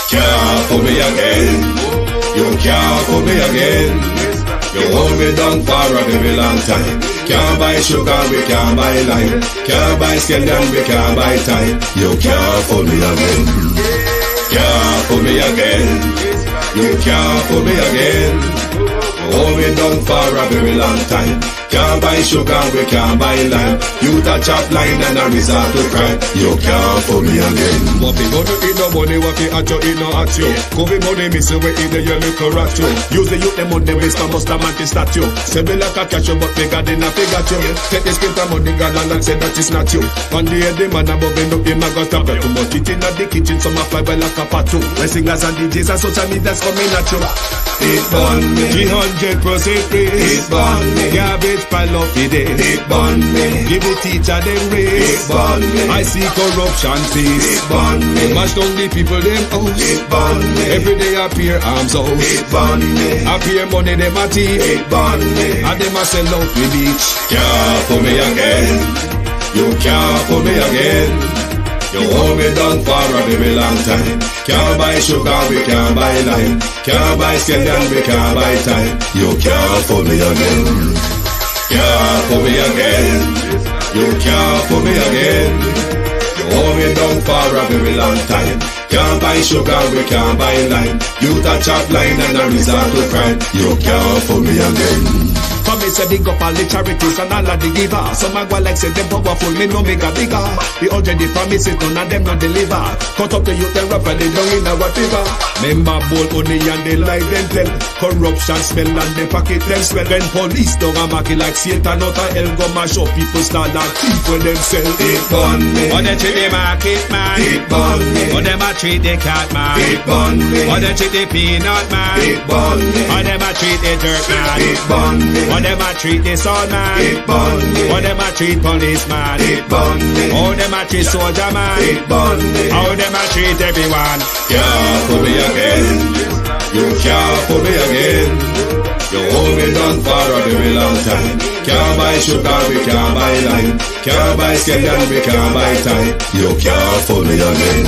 Can't fool me again. You can't fool me again. You hold me down for a very long time. Can't buy sugar, we can't buy lime. Can't buy scandal, we can't buy time. You can't fool me again. Can't fool me again. You can't fool me again. You hold me down for a very long time. Can't buy sugar, we can't buy lime. You touch up line and a resort to crime. You can't fool me again. What people do in no money, what they at you, in no at you. Could be money, miss away in the year, look at you. Use the youth, the money, waste, and must have man statue. Say me like a cashew, but bigger than a figure you. Take the script of money, girl, and say that it's not you. One day, the man above end up, him a go stop it. Too much eating at the kitchen, some a fly by like a patu. When singers and DJs and social media's coming at you. It burn me. 300% free. It burn me. Garbage pile up the day. It burn me. Give the teacher them raise. It burn me. I see corruption face. It burn me. They mash down the people them house. It burn me. Every day appear arms out. It burn me. Appear money them a thief. It burn me. And them a sell out the beach. Can't fool me again. You can't fool me again. You hold me down for a very long time. Can't buy sugar, we can't buy lime. Can't buy scandal, we can't buy time. You can't fool me again. Can't fool me again. You can't fool me again. You hold me down for a very long time. Can't buy sugar, we can't buy lime. You touch up line and a resort to crime. You can't fool me again. For me say big up all the charities and all of the givers. Some a go like say them powerful, me no make a bigger. The 100 promises, none of them not deliver. Cut up the youth and rap and they down in our fever. Member bowl money and they lie them tell. Corruption smell and they pocket them swell. When police don't a market like Satan out of hell, go mash up people start like thief when them sell. It burn me. Or they treat the market man. It burn me. Or them a treat the cat man. It burn me. Or they treat the peanut man. It burn me. Or them a treat the dirt man. It burn me. Or them a treat the son man. It burn me. Or them a treat policeman. It burn me. Or them a treat soldier man. It burn me. Or them a treat everyone. Can't fool me again. You can't fool me again. You hold me down for a very long time. Can't buy sugar, we can't buy lime. Can't buy scandal, we can't buy time. You can't fool me again.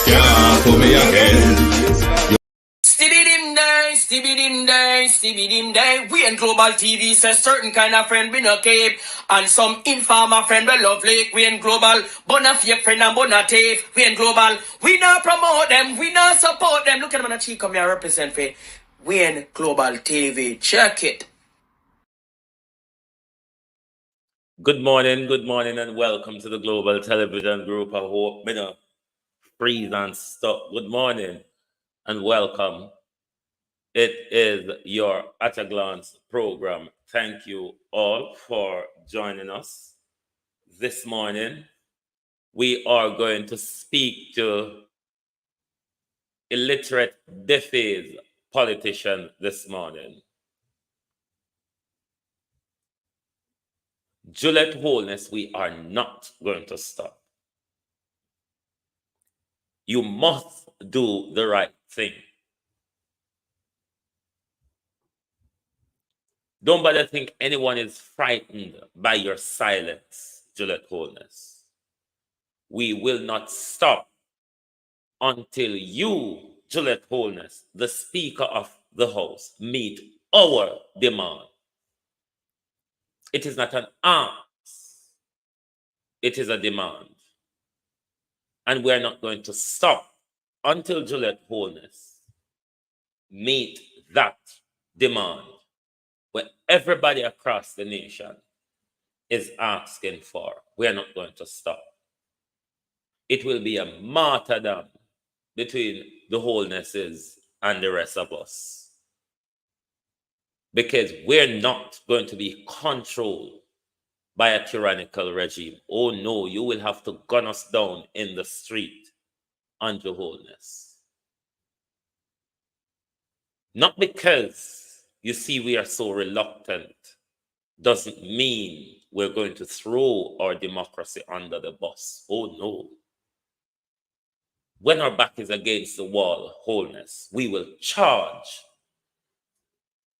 Can't fool me again. Stibby dim day. We in Global TV says certain kind of friend we no keep. And some informer friend we love like. We in Global, bona fake friend and bona tape. We in Global, we not promote them, we not support them. Look at them on the cheek, come here represent for we in Global TV. Check it. Good morning, and welcome to the Global Television Group. I hope me no freeze and stop. Good morning and welcome. It is your At a Glance program. Thank you all for joining us this morning. We are going to speak to illiterate, defaced politician this morning. Juliet Holness, we are not going to stop. You must do the right thing. Don't bother think anyone is frightened by your silence, Juliet Holness. We will not stop until you, Juliet Holness, the Speaker of the House, meet our demand. It is not an ask. It is a demand. And we are not going to stop until Juliet Holness meet that demand. What everybody across the nation is asking for. We are not going to stop. It will be a martyrdom between the Holnesses and the rest of us. Because we're not going to be controlled by a tyrannical regime. Oh no, you will have to gun us down in the street on your Holness. Not because you see, we are so reluctant, doesn't mean we're going to throw our democracy under the bus. Oh, no. When our back is against the wall, Holness, we will charge.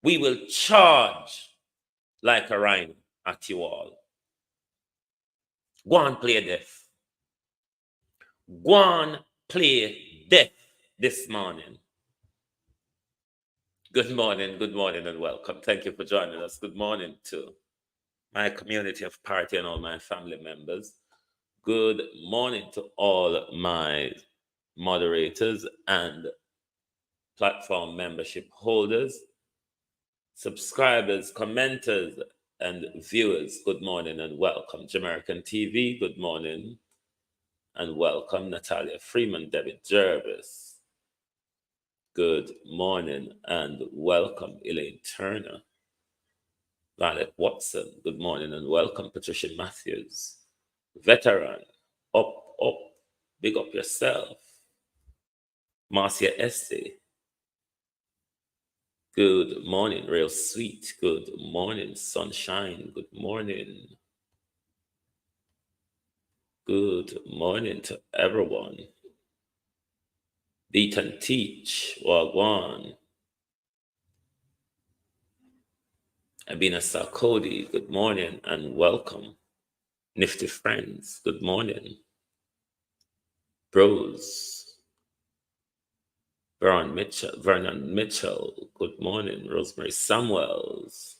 We will charge like a rhino at you all. Go and play deaf. Go and play deaf this morning. Good morning, and welcome. Thank you for joining us. Good morning to my community of party and all my family members. Good morning to all my moderators and platform membership holders, subscribers, commenters, and viewers. Good morning and welcome. Jamaican TV, good morning and welcome. Natalia Freeman, David Jervis. Good morning and welcome. Elaine Turner. Violet Watson, good morning and welcome. Patricia Matthews. Veteran, up, big up yourself. Marcia Este, good morning. Real Sweet, good morning. Sunshine, good morning. Good morning to everyone. Beat and Teach, Wagwan. Abina Sarkodi, good morning and welcome. Nifty Friends, good morning. Bros, Vernon Mitchell, good morning. Rosemary Samuels,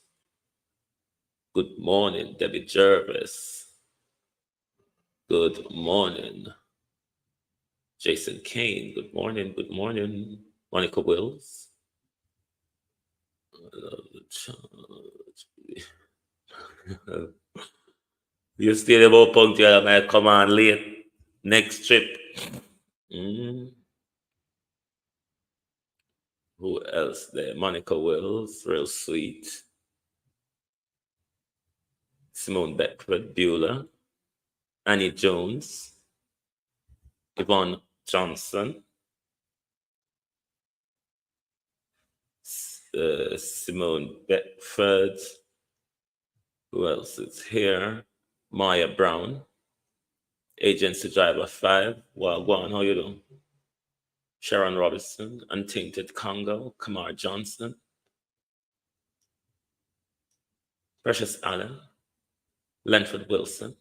good morning. Debbie Jervis, good morning. Jason Kane, good morning. Good morning. Monica Wills. You still about punctual, I might come on late. Next trip. Who else there? Monica Wills, real sweet. Simone Beckford, Beulah. Annie Jones. Yvonne Johnson. Simone Beckford. Who else is here? Maya Brown. Agency Driver 5. Well, go on, how you doing? Sharon Robinson. Untainted Congo. Kamar Johnson. Precious Allen. Lenford Wilson.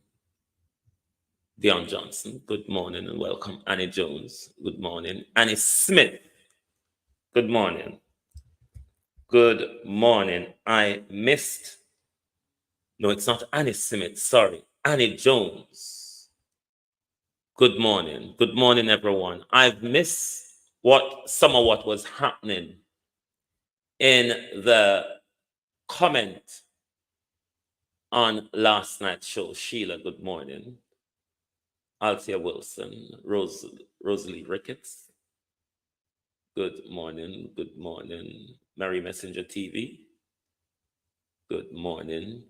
Dion Johnson, good morning and welcome. Annie Jones, good morning. Annie Smith, good morning. Good morning. I missed. No, it's not Annie Smith, sorry. Annie Jones. Good morning. Good morning, everyone. I've missed some of what was happening in the comment on last night's show. Sheila, good morning. Althea Wilson, Rosalie Ricketts. Good morning. Good morning. Mary Messenger TV. Good morning.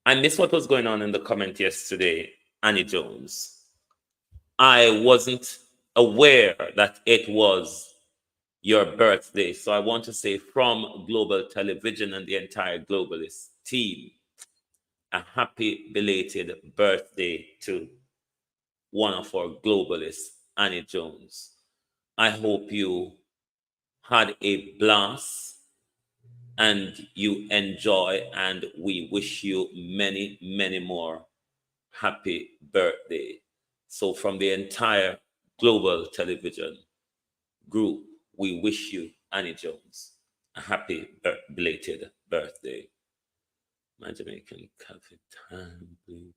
I missed what was going on in the comment yesterday, Annie Jones. I wasn't aware that it was your birthday. So I want to say from Global Television and the entire Globalist team, a happy belated birthday to one of our globalists, Annie Jones. I hope you had a blast and you enjoy, and we wish you many, many more happy birthday. So from the entire Global Television group, we wish you, Annie Jones, a happy belated birthday. My Jamaican coffee time, please.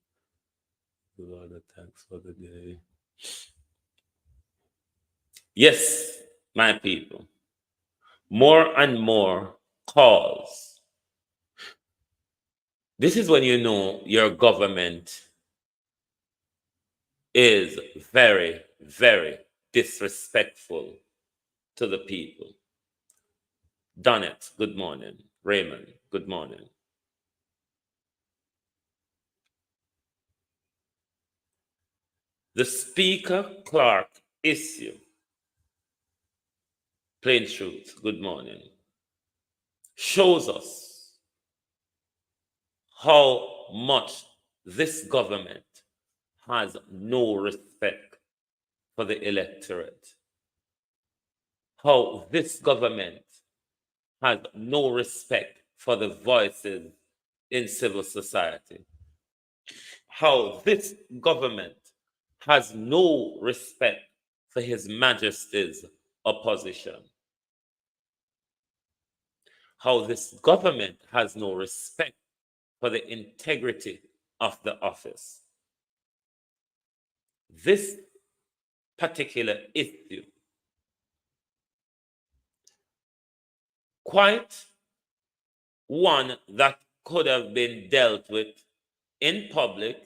Do all the thanks for the day. Yes, my people. More and more calls. This is when you know your government is very, very disrespectful to the people. Donnet, good morning. Raymond, good morning. The Speaker Clark issue. Plain truth, good morning. Shows us how much this government has no respect for the electorate. How this government has no respect for the voices in civil society. How this government has no respect for His Majesty's opposition. How this government has no respect for the integrity of the office. This particular issue, quite one that could have been dealt with in public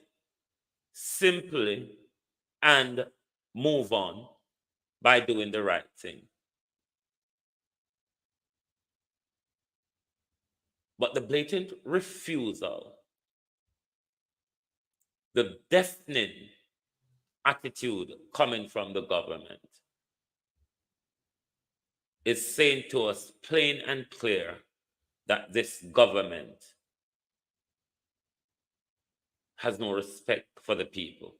simply and move on by doing the right thing. But the blatant refusal, the deafening attitude coming from the government is saying to us plain and clear that this government has no respect for the people.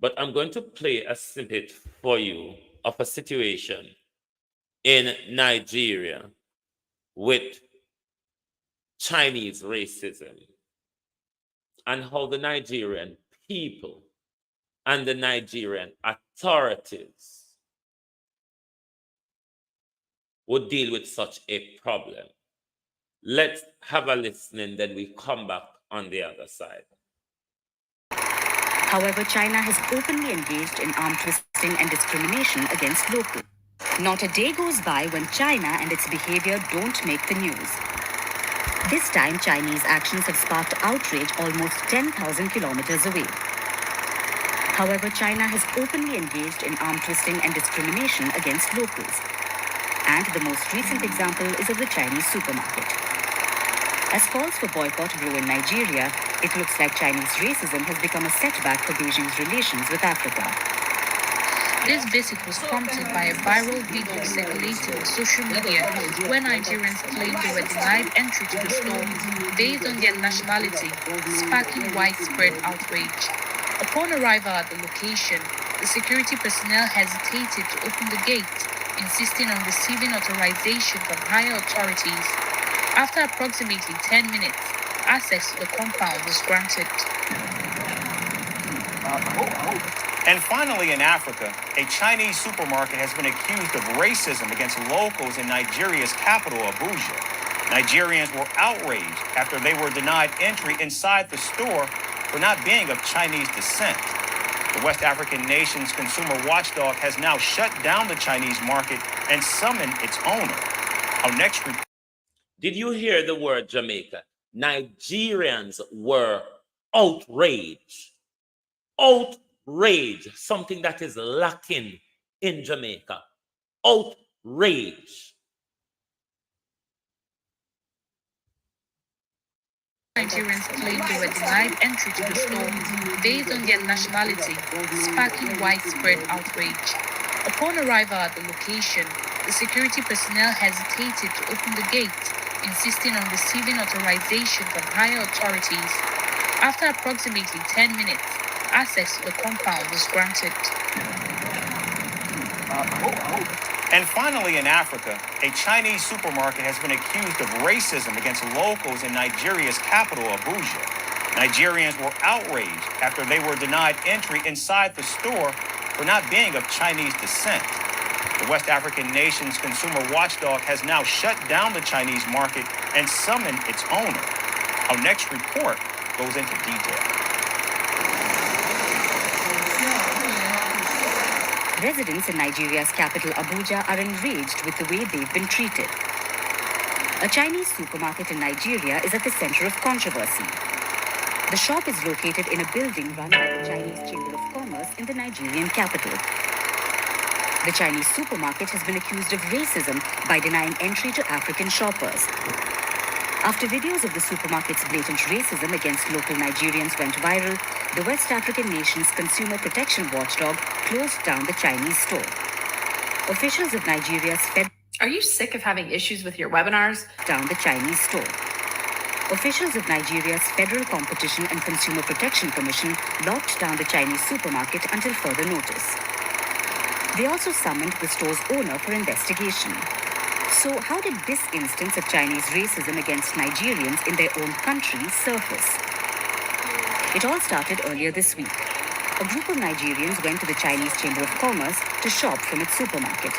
But I'm going to play a snippet for you of a situation in Nigeria with Chinese racism and how the Nigerian people and the Nigerian authorities would deal with such a problem. Let's have a listen and then we come back on the other side. However, China has openly engaged in arm twisting and discrimination against locals. Not a day goes by when China and its behavior don't make the news. This time, Chinese actions have sparked outrage almost 10,000 kilometers away. However, China has openly engaged in arm twisting and discrimination against locals. And the most recent example is of the Chinese supermarket. As calls for boycott grow in Nigeria, it looks like Chinese racism has become a setback for Beijing's relations with Africa. This visit was prompted by a viral video circulating on social media where Nigerians claimed they were denied entry to the store based on their nationality, sparking widespread outrage. Upon arrival at the location, the security personnel hesitated to open the gate, insisting on receiving authorization from higher authorities. After approximately 10 minutes, access to the compound was granted. And finally, in Africa, a Chinese supermarket has been accused of racism against locals in Nigeria's capital, Abuja. Nigerians were outraged after they were denied entry inside the store for not being of Chinese descent. The West African nation's consumer watchdog has now shut down the Chinese market and summoned its owner. Our next report. Did you hear the word Jamaica? Nigerians were outraged. Outrage, something that is lacking in Jamaica. Outrage. Nigerians claimed they were denied entry to the store based on their nationality, sparking widespread outrage. Upon arrival at the location, the security personnel hesitated to open the gate, insisting on receiving authorization from higher authorities. After approximately 10 minutes, access to the compound was granted. And finally, in Africa, a Chinese supermarket has been accused of racism against locals in Nigeria's capital, Abuja. Nigerians were outraged after they were denied entry inside the store for not being of Chinese descent. The West African nation's consumer watchdog has now shut down the Chinese market and summoned its owner. Our next report goes into detail. Residents in Nigeria's capital, Abuja, are enraged with the way they've been treated. A Chinese supermarket in Nigeria is at the center of controversy. The shop is located in a building run by the Chinese Chamber of Commerce in the Nigerian capital. The Chinese supermarket has been accused of racism by denying entry to African shoppers. After videos of the supermarket's blatant racism against local Nigerians went viral, the West African nation's consumer protection watchdog closed down the Chinese store. Officials of Nigeria's Are you sick of having issues with your webinars? Down the Chinese store. Officials of Nigeria's Federal Competition and Consumer Protection Commission locked down the Chinese supermarket until further notice. They also summoned the store's owner for investigation. So how did this instance of Chinese racism against Nigerians in their own country surface? It all started earlier this week. a group of Nigerians went to the Chinese Chamber of Commerce to shop from its supermarket.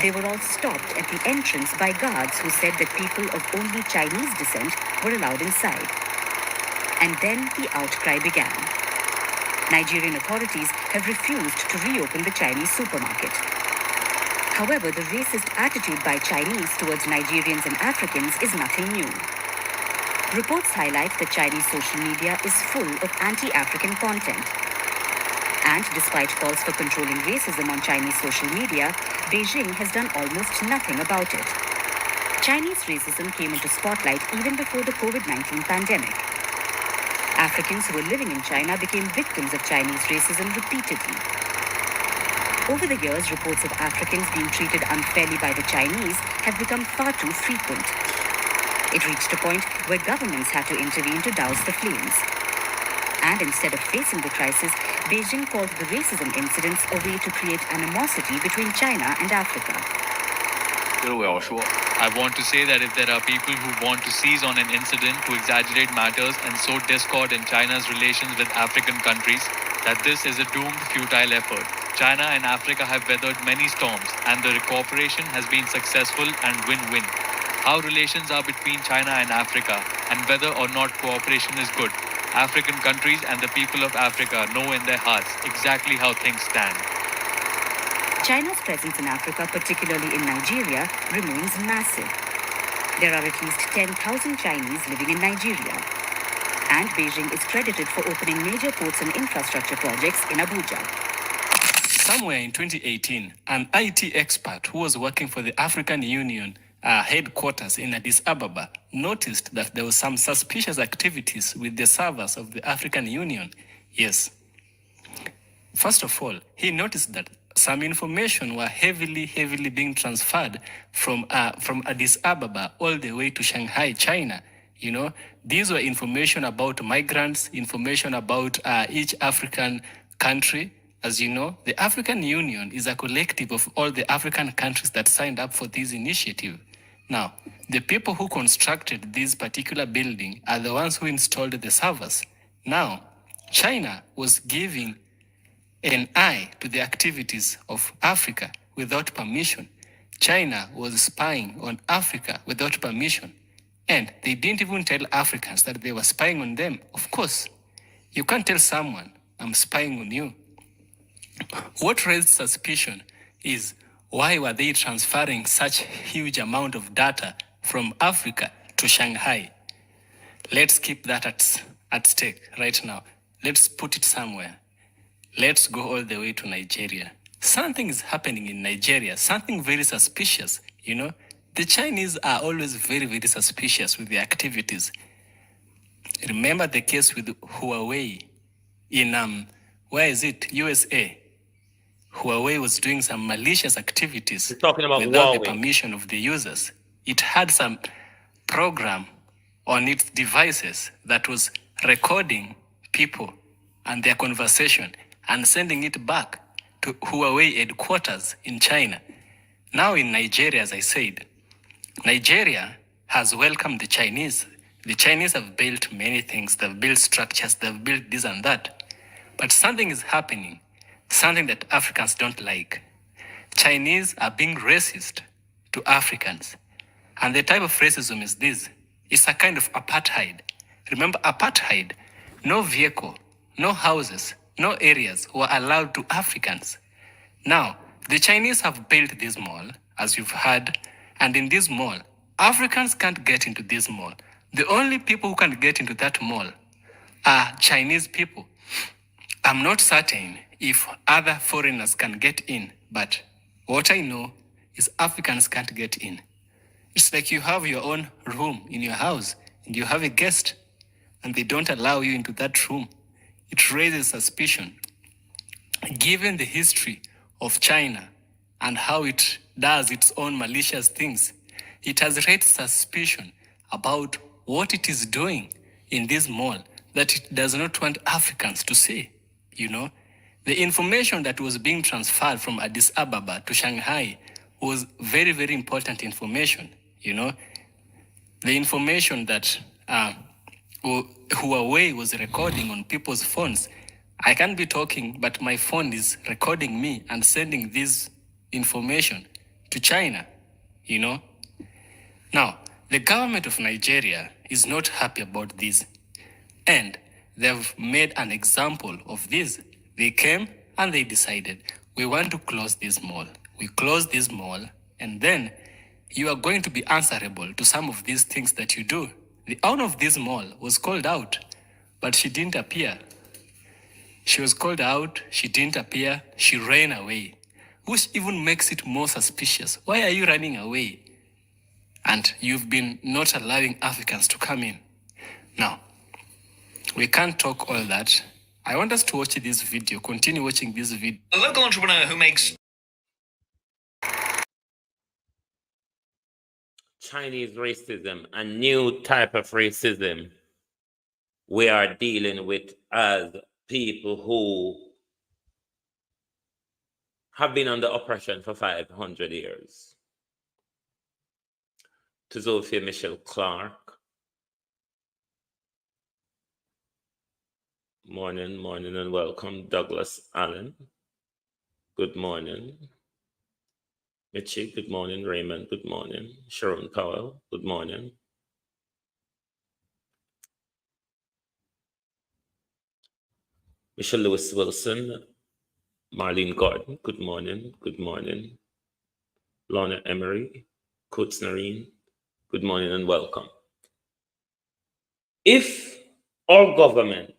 They were all stopped at the entrance by guards who said that people of only Chinese descent were allowed inside. And then the outcry began. Nigerian authorities have refused to reopen the Chinese supermarket. However, the racist attitude by Chinese towards Nigerians and Africans is nothing new. Reports highlight that Chinese social media is full of anti-African content. And despite calls for controlling racism on Chinese social media, Beijing has done almost nothing about it. Chinese racism came into spotlight even before the COVID-19 pandemic. Africans who were living in China became victims of Chinese racism repeatedly. Over the years, reports of Africans being treated unfairly by the Chinese have become far too frequent. It reached a point where governments had to intervene to douse the flames. And instead of facing the crisis, Beijing called the racism incidents a way to create animosity between China and Africa. I want to say that if there are people who want to seize on an incident to exaggerate matters and sow discord in China's relations with African countries, that this is a doomed, futile effort. China and Africa have weathered many storms, and the cooperation has been successful and win-win. How relations are between China and Africa, and whether or not cooperation is good, African countries and the people of Africa know in their hearts exactly how things stand. China's presence in Africa, particularly in Nigeria, remains massive. There are at least 10,000 Chinese living in Nigeria. And Beijing is credited for opening major ports and infrastructure projects in Abuja. Somewhere in 2018, an IT expert who was working for the African Union headquarters in Addis Ababa noticed that there was some suspicious activities with the servers of the African Union. Yes. First of all, he noticed that some information were heavily being transferred from Addis Ababa all the way to Shanghai, China. You know, these were information about migrants, information about each African country. As you know, the African Union is a collective of all the African countries that signed up for this initiative. Now, the people who constructed this particular building are the ones who installed the servers. Now, China was giving an eye to the activities of Africa without permission. China was spying on Africa without permission. And they didn't even tell Africans that they were spying on them. Of course, you can't tell someone, I'm spying on you. What raised suspicion is, why were they transferring such huge amount of data from Africa to Shanghai? Let's keep that at stake right now. Let's put it somewhere. Let's go all the way to Nigeria. Something is happening in Nigeria, something very suspicious, you know. The Chinese are always very suspicious with their activities. Remember the case with Huawei in, USA. Huawei was doing some malicious activities without the permission of the users. It had some program on its devices that was recording people and their conversation and sending it back to Huawei headquarters in China. Now in Nigeria, as I said, Nigeria has welcomed the Chinese. The Chinese have built many things. They've built structures, they've built this and that. But something is happening, something that Africans don't like. Chinese are being racist to Africans. And the type of racism is this. It's a kind of apartheid. Remember apartheid? No vehicle, no houses, no areas were allowed to Africans. Now, the Chinese have built this mall, as you've heard, and in this mall, Africans can't get into this mall. The only people who can get into that mall are Chinese people. I'm not certain if other foreigners can get in, but what I know is Africans can't get in. It's like you have your own room in your house and you have a guest and they don't allow you into that room. It raises suspicion. Given the history of China and how it does its own malicious things, it has raised suspicion about what it is doing in this mall that it does not want Africans to see. You know, the information that was being transferred from Addis Ababa to Shanghai was very important information. You know, the information that Huawei was recording on people's phones, I can't be talking, but my phone is recording me and sending this information to China, you know. Now, the government of Nigeria is not happy about this. And they've made an example of this. They came and they decided, we want to close this mall. We close this mall, and then you are going to be answerable to some of these things that you do. The owner of this mall was called out, but she didn't appear. She was called out, she didn't appear, she ran away, which even makes it more suspicious. Why are you running away? And you've been not allowing Africans to come in. Now, we can't talk all that. I want us to watch this video, continue watching this video. A local entrepreneur who makes Chinese racism, a new type of racism we are dealing with as people who have been under oppression for 500 years. To Sophia Michelle Clark. Morning, morning, and welcome. Douglas Allen. Good morning. Mitchie, good morning. Raymond, good morning. Sharon Powell, good morning. Michelle Lewis Wilson, Marlene Gordon, good morning. Good morning. Lorna Emery, Coates Nareen, good morning and welcome. If our government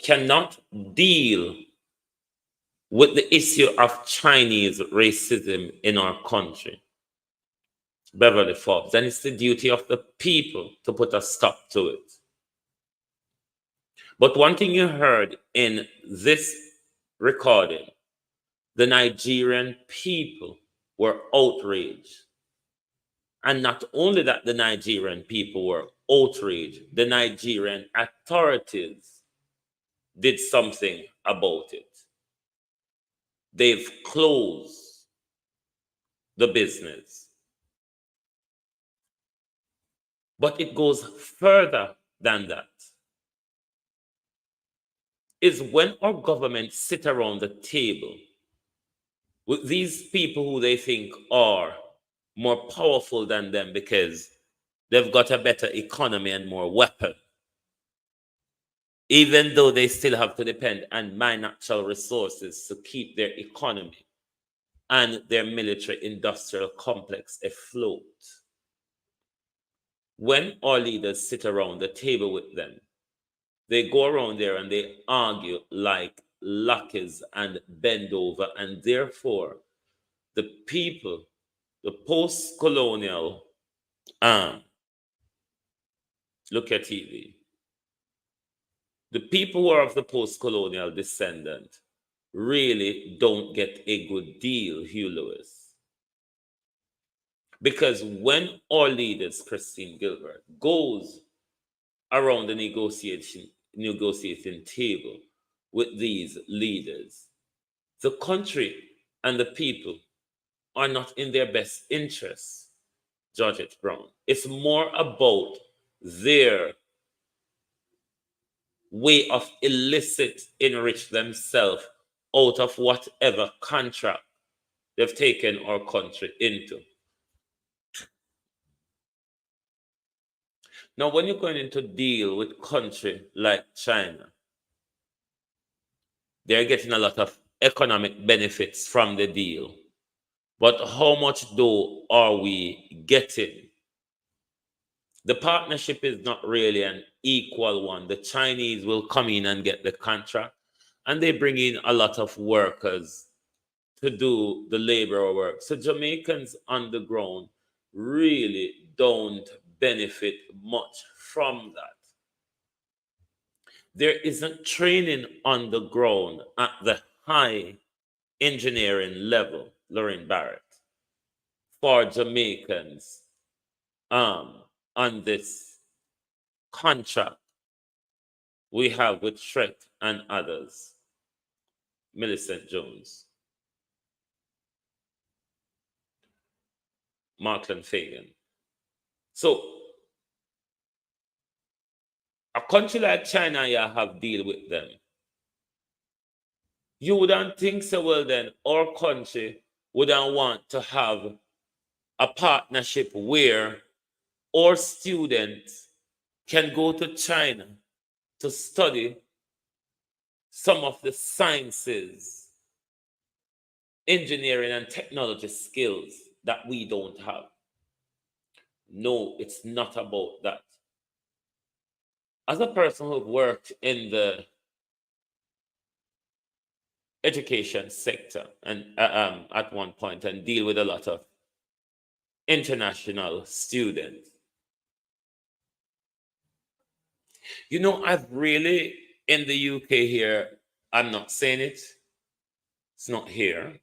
cannot deal with the issue of Chinese racism in our country, Beverly Forbes, then it's the duty of the people to put a stop to it. But one thing you heard in this recording, the Nigerian people were outraged. And not only that the Nigerian people were outraged, the Nigerian authorities did something about it. They've closed the business. But it goes further than that. Is when our government sit around the table with these people who they think are more powerful than them because they've got a better economy and more weapons, even though they still have to depend on mine natural resources to keep their economy and their military industrial complex afloat. When our leaders sit around the table with them, they go around there and they argue like lackeys and bend over, and therefore the people, the post-colonial, look at TV, the people who are of the post-colonial descendant really don't get a good deal, Hugh Lewis. Because when our leaders, Christine Gilbert, goes around the negotiating table with these leaders, the country and the people are not in their best interests, Georgette Brown. It's more about their way of illicit enrich themselves out of whatever contract they've taken our country into. Now, when you're going into deal with country like China, they're getting a lot of economic benefits from the deal. But how much though are we getting? The partnership is not really an equal one. The Chinese will come in and get the contract, and they bring in a lot of workers to do the labor work. So Jamaicans on the ground really don't benefit much from that. There isn't training on the ground at the high engineering level, Lorraine Barrett, for Jamaicans on this contract we have with Shrek and others. Millicent Jones, Markland Fagan. So a country like China, you have deal with them. you wouldn't think so. Well, then our country wouldn't want to have a partnership where our students can go to China to study some of the sciences, engineering, and technology skills that we don't have. No, it's not about that. As a person who've worked in the education sector and at one point and deal with a lot of international students, you know, I've really in the UK here, I'm not saying it's not here,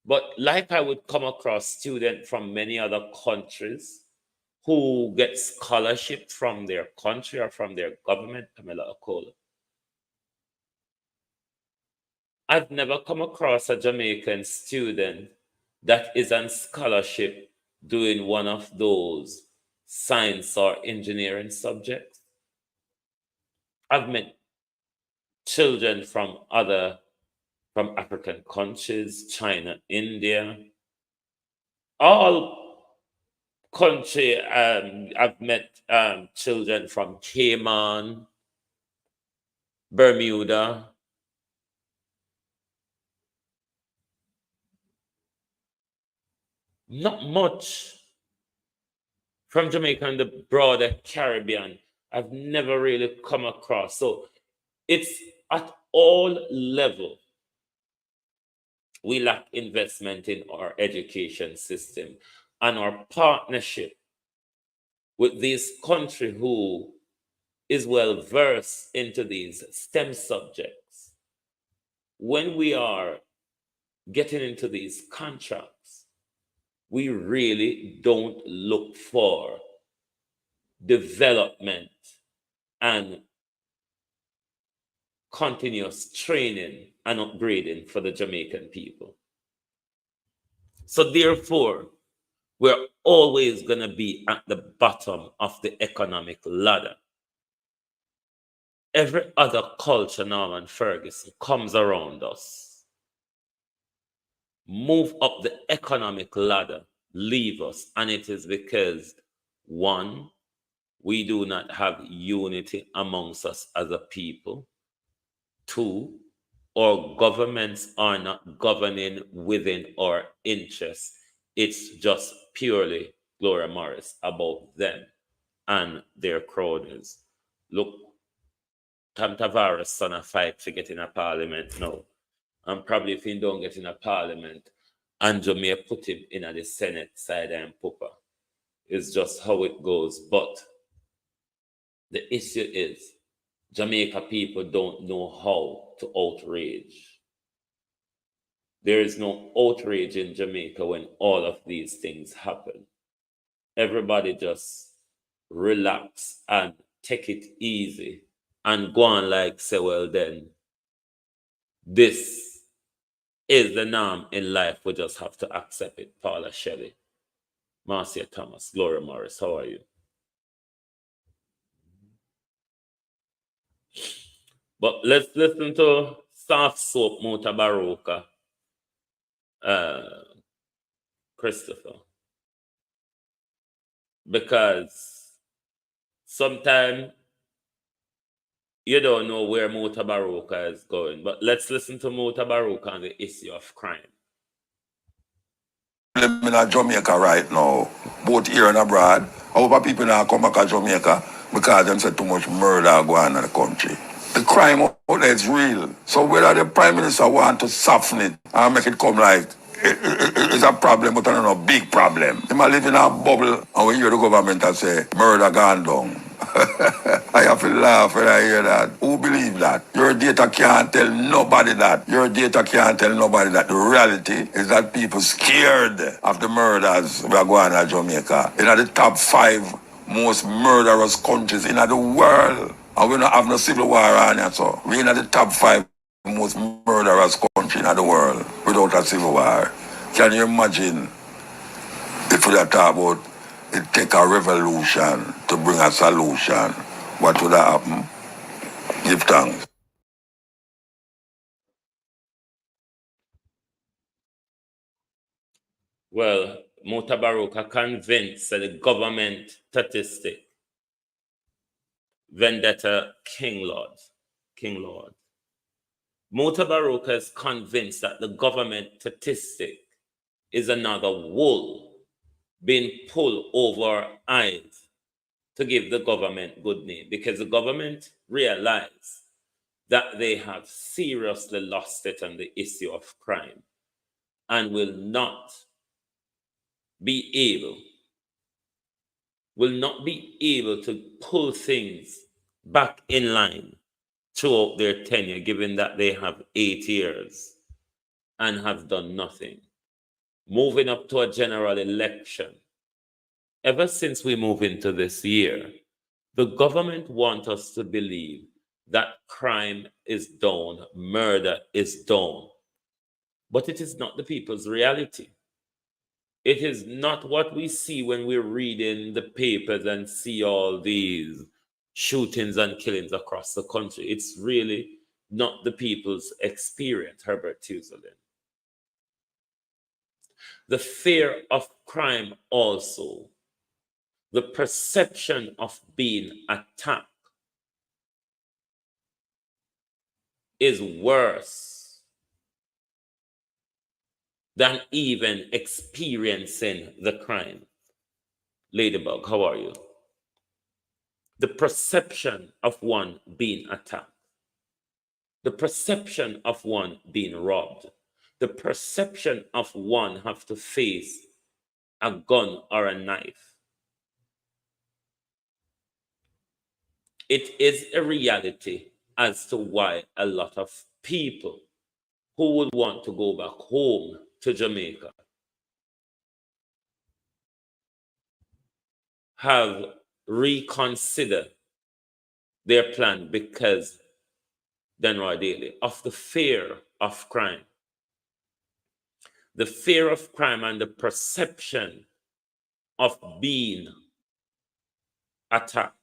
but like I would come across students from many other countries who get scholarship from their country or from their government, Camilla Okola. I've never come across a Jamaican student that is on scholarship doing one of those science or engineering subjects. I've met children from African countries, China, India, all country. I've met children from Cayman, Bermuda. Not much from Jamaica and the broader Caribbean. I've never really come across. So it's at all level. We lack investment in our education system and our partnership with this country who is well versed into these STEM subjects. When we are getting into these contracts, we really don't look for development and continuous training and upgrading for the Jamaican people. So therefore, we're always going to be at the bottom of the economic ladder. Every other culture, Norman Ferguson, comes around us, move up the economic ladder, leave us, and it is because, one, we do not have unity amongst us as a people. Two, our governments are not governing within our interests. It's just purely, Gloria Morris, about them and their cronies. Look, Tam Tavares' son a fight to get in a parliament now. And probably if he don't get in a parliament, Andrew may put him in at the Senate side and Pupa. It's just how it goes. But the issue is Jamaica people don't know how to outrage. There is no outrage in Jamaica when all of these things happen. Everybody just relax and take it easy and go on like say, well then, this is the norm in life. We just have to accept it. Paula Shelley, Marcia Thomas, Gloria Morris, how are you? But let's listen to Soft Soap Mutabaruka, Christopher. Because sometimes you don't know where Mutabaruka is going. But let's listen to Mutabaruka on the issue of crime. I'm in Jamaica right now, both here and abroad. Our people now come back to Jamaica because them said too much murder going on in the country. The crime out there is real. So whether the Prime Minister want to soften it and make it come like it's a problem, but I don't know, big problem. They might live in a bubble and we hear the government and say, murder gone down. I have to laugh when I hear that. Who believe that? Your data can't tell nobody that. Your data can't tell nobody that. The reality is that people scared of the murders we are going on in Jamaica. In the top 5 most murderous countries in the world. And we don't have no civil war on it, so we're in the top 5 most murderous countries in the world without a civil war. Can you imagine if we talk about it take a revolution to bring a solution? What would happen? Give thanks. Well, Mutabaruka convinced that the government statistic vendetta King Lord. Mutabaruka is convinced that the government statistic is another wool being pulled over our eyes to give the government good name, because the government realize that they have seriously lost it on the issue of crime and will not be able to pull things back in line throughout their tenure, given that they have 8 years and have done nothing. Moving up to a general election, ever since we move into this year, the government wants us to believe that crime is down, murder is down. But it is not the people's reality. It is not what we see when we're reading the papers and see all these shootings and killings across the country. It's really not the people's experience, Herbert Tuzelin. The fear of crime also, the perception of being attacked is worse than even experiencing the crime. Ladybug, how are you? The perception of one being attacked, the perception of one being robbed, the perception of one have to face a gun or a knife. It is a reality as to why a lot of people who would want to go back home to Jamaica have reconsidered their plan because Denroy Daily of the fear of crime. The fear of crime and the perception of being attacked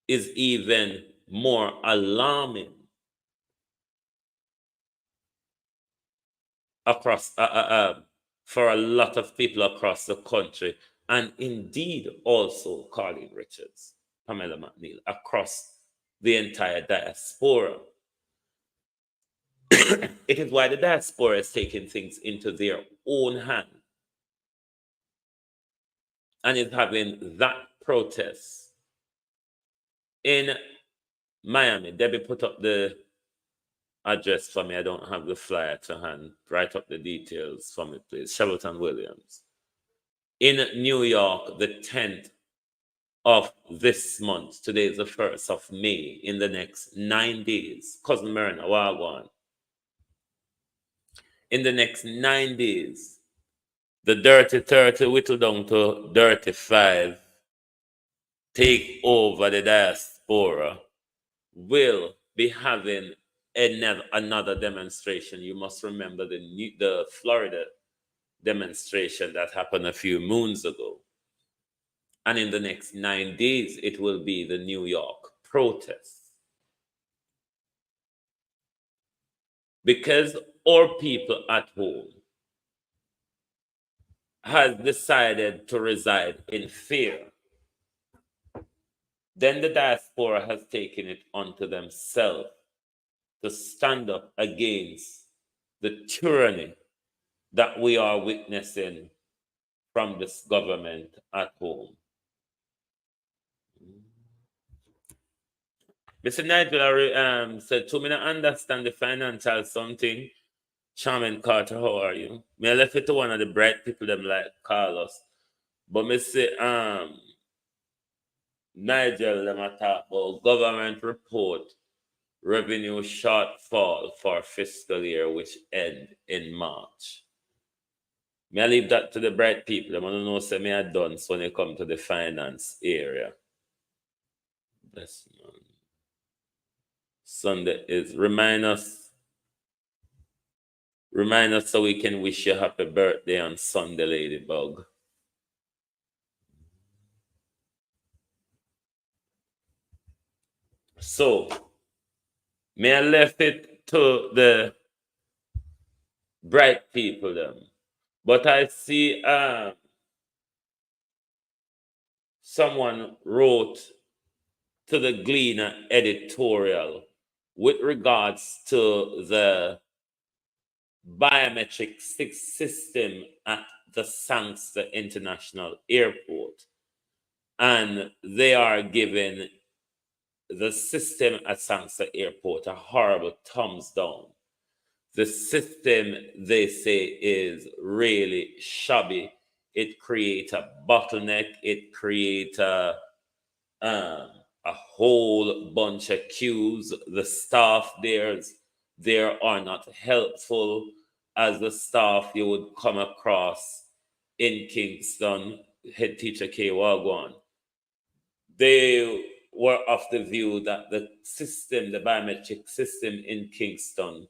is even more alarming across for a lot of people across the country, and indeed also Colleen Richards, Pamela McNeil, across the entire diaspora. It is why the diaspora is taking things into their own hand and is having that protest in Miami. Debbie, put up the address for me. I don't have the flyer to hand. Write up the details for me, please. Shelton Williams. In New York, the 10th of this month. Today is the 1st of May. In the next 9 days. Cousin Myrna, Wagwan. In the next 9 days, the Dirty 30 whittle down to Dirty 5 take over the diaspora will be having another demonstration. You must remember the Florida demonstration that happened a few moons ago. And in the next 9 days, it will be the New York protest. Because our people at home has decided to reside in fear, then the diaspora has taken it onto themselves to stand up against the tyranny that we are witnessing from this government at home. Mr. Nigel said, to me not understand the financial something. Charmin Carter, how are you? Me I left it to one of the bright people them like Carlos. But me say, Nigel, them a talk about government report revenue shortfall for fiscal year which end in March. Me I leave that to the bright people. Them want to know say me I done so when they come to the finance area. Yes, man. Sunday is remind us so we can wish you happy birthday on Sunday, Ladybug. So, me I left it to the bright people them But I see someone wrote to the Gleaner editorial with regards to the biometric system at the Sangster International Airport. And they are giving the system at Sangster Airport a horrible thumbs down. The system, they say, is really shabby. It creates a bottleneck. It creates a whole bunch of queues. The staff there are not helpful as the staff you would come across in Kingston. Head teacher K. Wagwan. They were of the view that the system, the biometric system in Kingston,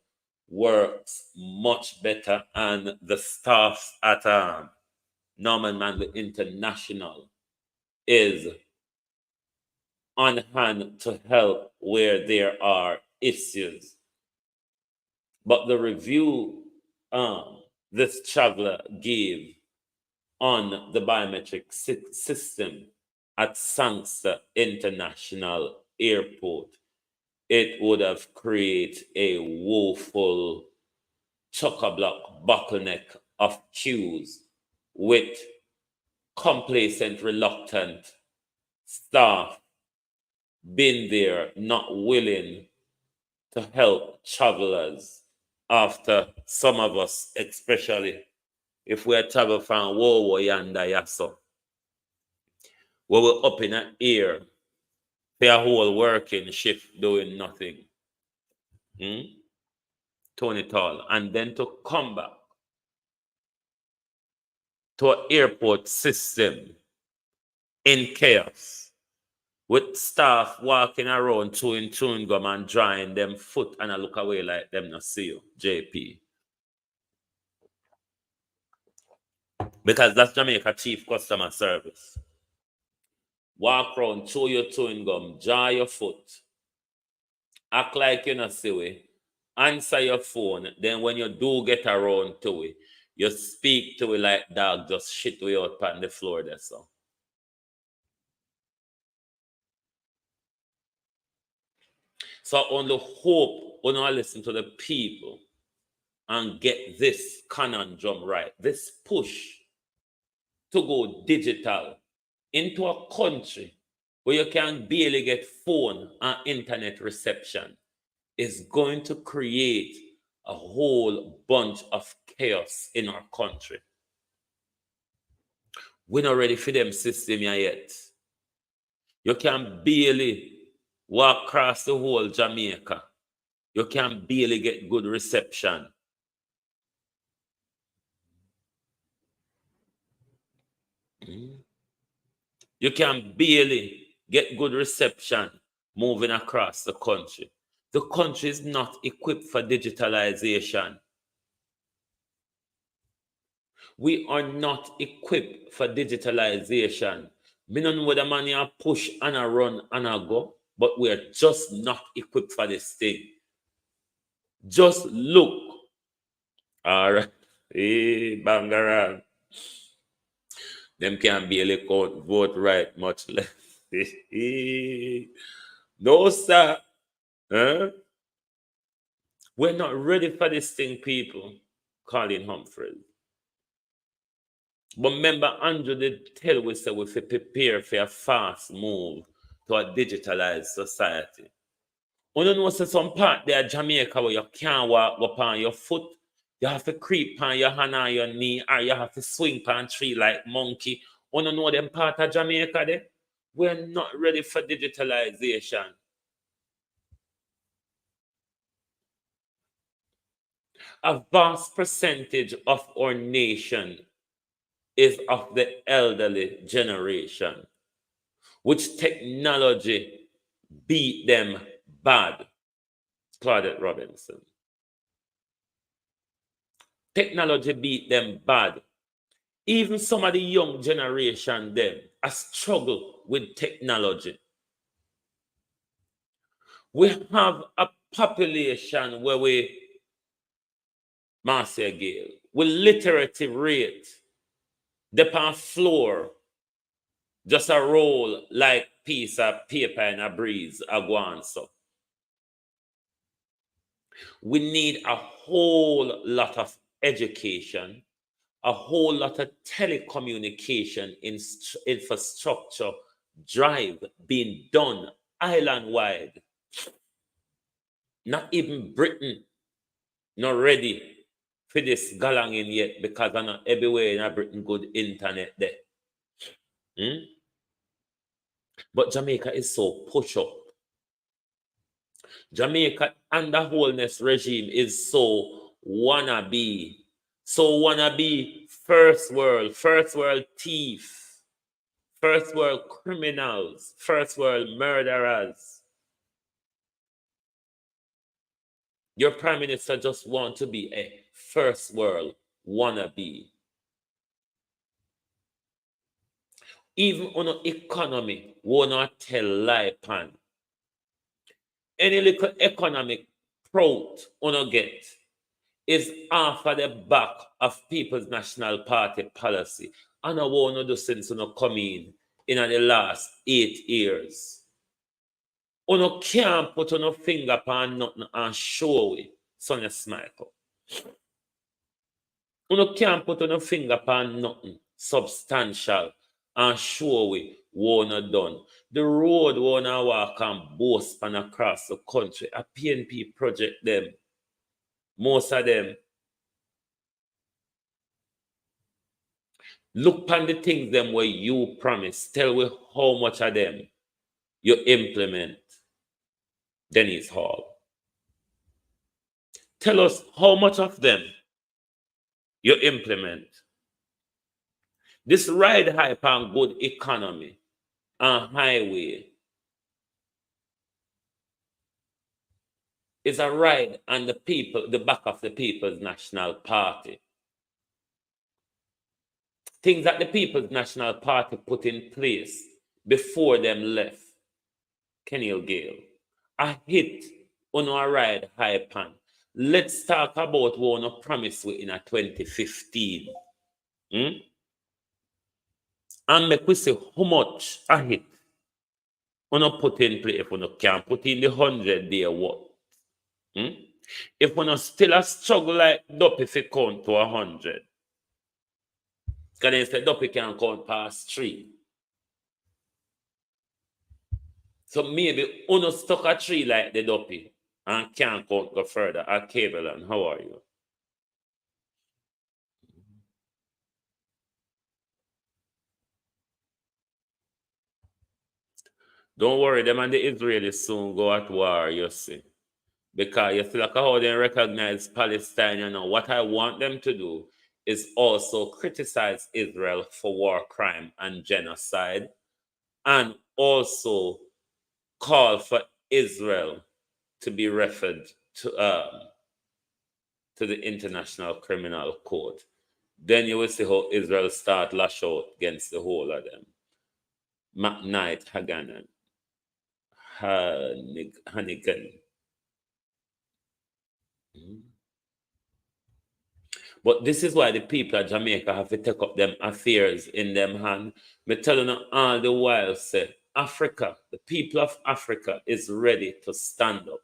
works much better, and the staff at Norman Manley International is on hand to help where there are issues. But the review this traveler gave on the biometric system at Sangster International Airport, it would have created a woeful chock-a-block bottleneck of queues with complacent, reluctant staff being there, not willing to help travelers after some of us, especially if we are travel from Wowo Yanda Yaso, where we're up in the air for a whole working shift doing nothing. Tony Tall. And then to come back to an airport system in chaos with staff walking around chewing gum and drying them foot and I look away like them not see you, JP. Because that's Jamaica Chief Customer Service. Walk around, chew your chewing gum, dry your foot, act like you not see we, answer your phone, then when you do get around to it, you speak to it like dog just shit way out on the floor there, so. So I only hope when I listen to the people and get this conundrum right, this push to go digital into a country where you can barely get phone and internet reception is going to create a whole bunch of chaos in our country. We're not ready for them system yet. You can barely walk across the whole Jamaica. You can barely get good reception. You can barely get good reception moving across the country. The country is not equipped for digitalization. We are not equipped for digitalization. Me don't know whether man you push and a run and a go, but we're just not equipped for this thing. Just look. All right. Hey, Bangaran. Them can barely vote right, much less. No, sir. Huh? We're not ready for this thing, people. Colin Humphreys. But remember, Andrew did tell we say we prepare for a fast move to a digitalized society. You don't know, say some part there, Jamaica, where you can't walk up on your foot. You have to creep on your hand on your knee, or you have to swing on tree like monkey. You don't know them part of Jamaica there? We're not ready for digitalization. A vast percentage of our nation is of the elderly generation, which technology beat them bad. Claudette Robinson. Technology beat them bad. Even some of the young generation them a struggle with technology. We have a population where Marcia Gale, with literacy rate, the floor, just a roll like piece of paper in a breeze, a go on so. We need a whole lot of education, a whole lot of telecommunication infrastructure drive being done island-wide. Not even Britain not ready for this galanging yet because I'm not everywhere in Britain good internet there. But Jamaica is so push up. Jamaica under Holness regime is so wannabe. So wannabe first world thief, first world criminals, first world murderers. Your prime minister just want to be a first world wannabe. Even on an economy, will not tell lie pan. Any little economic proud on get is off of the back of People's National Party policy. And I want to do since you come in the last 8 years. You can't put on a finger upon nothing and show it, Sonia Smichael. You can't put on a finger upon nothing substantial and show we what done. The road wanna walk and boast and across the country. A PNP project them. Most of them. Look on the things them where you promise. Tell me how much of them you implement. Dennis Hall. Tell us how much of them you implement. This ride hype and good economy and highway is a ride on the back of the People's National Party. Things that the People's National Party put in place before them left Kenny Gale. A hit on our ride hype and let's talk about what we promised in 2015. And make we say how much a hit we put in place if we can put in the 100-day work. If we still a struggle like Duppy if it count to 100. Because then say Duppy can count past 3. So maybe we stuck a 3 like the Duppy and can't count go further. A cable and how are you? Don't worry, them and the Israelis soon go at war, you see. Because you see like how they recognize Palestine, you know. What I want them to do is also criticize Israel for war crime and genocide, and also call for Israel to be referred to the International Criminal Court. Then you will see how Israel start lash out against the whole of them. McKnight, Haganan, Hannigan. But this is why the people of Jamaica have to take up them affairs in them hand. Me telling you all the while, say, Africa, the people of Africa is ready to stand up.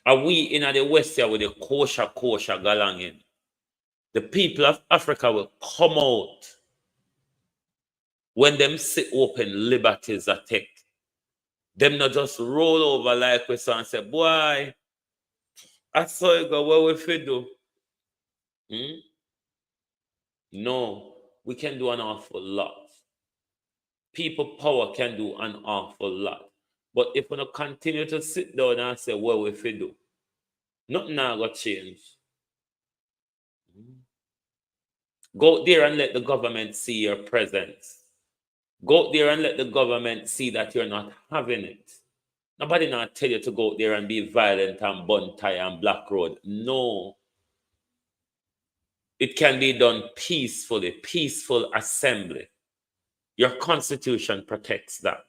Are we in the West here with the kosher galangin? The people of Africa will come out when them see open liberties are taken. Them not just roll over like we saw and say, boy, I saw you go, what we fit do? No, we can do an awful lot. People power can do an awful lot. But if we don't continue to sit down and say, what we fit do? Nothing now got change. Go out there and let the government see your presence. Go out there and let the government see that you're not having it. Nobody not tell you to go out there and be violent and bun tie and black road. No. It can be done peacefully, peaceful assembly. Your constitution protects that.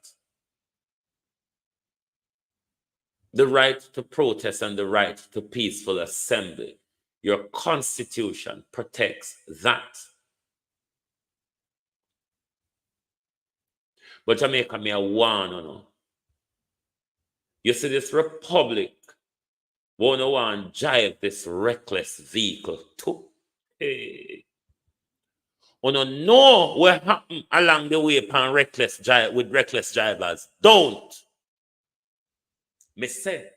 the right to protest and the right to peaceful assembly. Your constitution protects that. But Jamaica, me a warn you know. You see this republic, want drive this reckless vehicle too. Hey. You know what happened along the way with reckless drivers. Don't. Me say,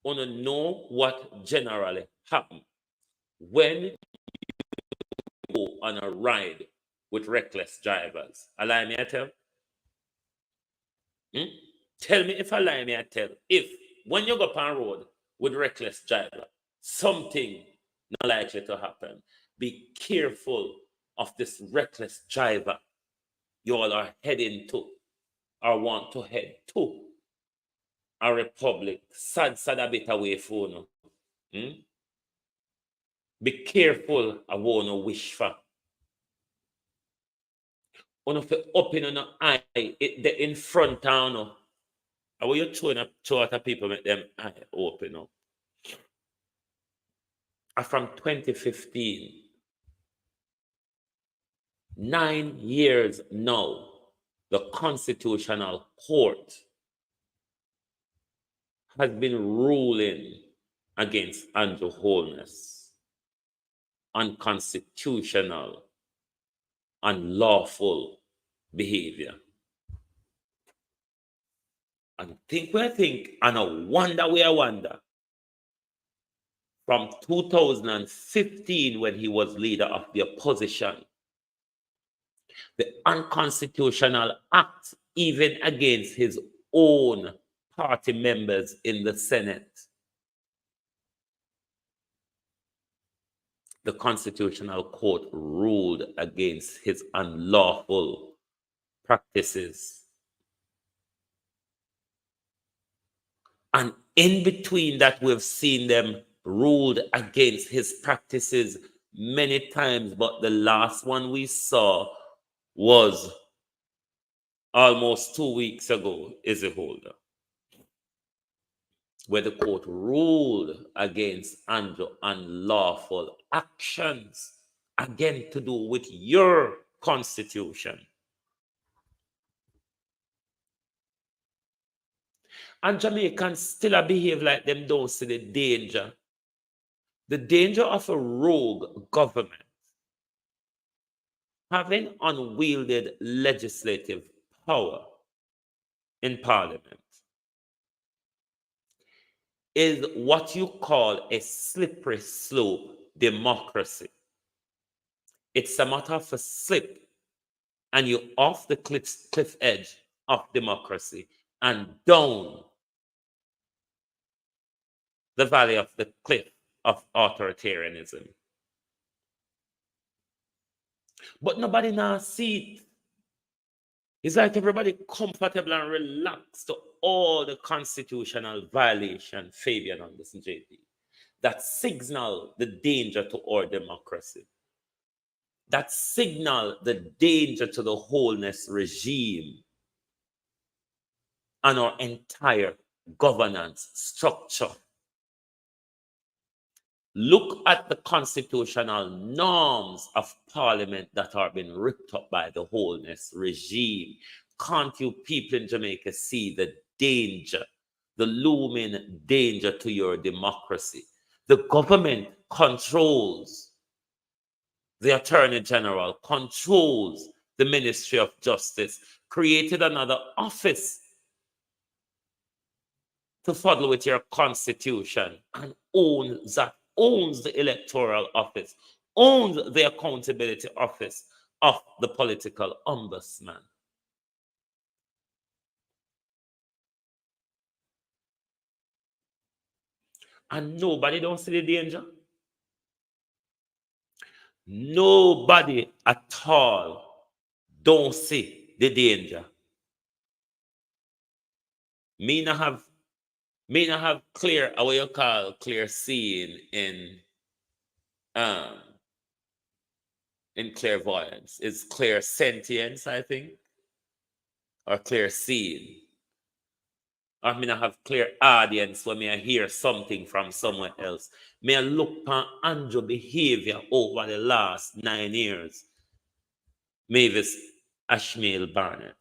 you know what generally happen when you go on a ride with reckless drivers. Allow me to tell. Tell me if I lie, me I tell. If when you go on road with reckless driver, something not likely to happen. Be careful of this reckless driver you all are heading to or want to head to. A republic, sad a bit away from you. Be careful of what you wish for. When you open on your eye, the in front of you. How are you throwing at people make them eye open up? From 2015, 9 years now, the Constitutional Court has been ruling against Andrew Holness, unconstitutional, unlawful behavior. And and I wonder, from 2015 when he was leader of the opposition, the unconstitutional act even against his own party members in the Senate. The Constitutional Court ruled against his unlawful practices. And in between that, we've seen them ruled against his practices many times, but the last one we saw was almost 2 weeks ago, is a holder, where the court ruled against Andrew unlawful actions, again to do with your constitution. And Jamaicans still behave like them don't see the danger. The danger of a rogue government having unwielded legislative power in parliament is what you call a slippery slope democracy. It's a matter of a slip and you're off the cliff edge of democracy and down the valley of the cliff of authoritarianism. But nobody now see it. It's like everybody comfortable and relaxed to all the constitutional violation, Fabian, on this JP, that signal the danger to our democracy, that signal the danger to the Holness regime and our entire governance structure. Look at the constitutional norms of parliament that are being ripped up by the Holness regime. Can't you people in Jamaica see the danger, the looming danger to your democracy? The government controls the Attorney General, controls the Ministry of Justice, created another office to follow with your constitution and owns the electoral office, owns the accountability office of the political ombudsman. And nobody don't see the danger. Nobody at all don't see the danger. Me not have clear, what you call clear seeing in clairvoyance. It's clear sentience, I think, or clear seeing. or me not have clear audience when me I hear something from somewhere else. Me I look at Andrew behavior over the last 9 years. Mavis Ashmael Barnett.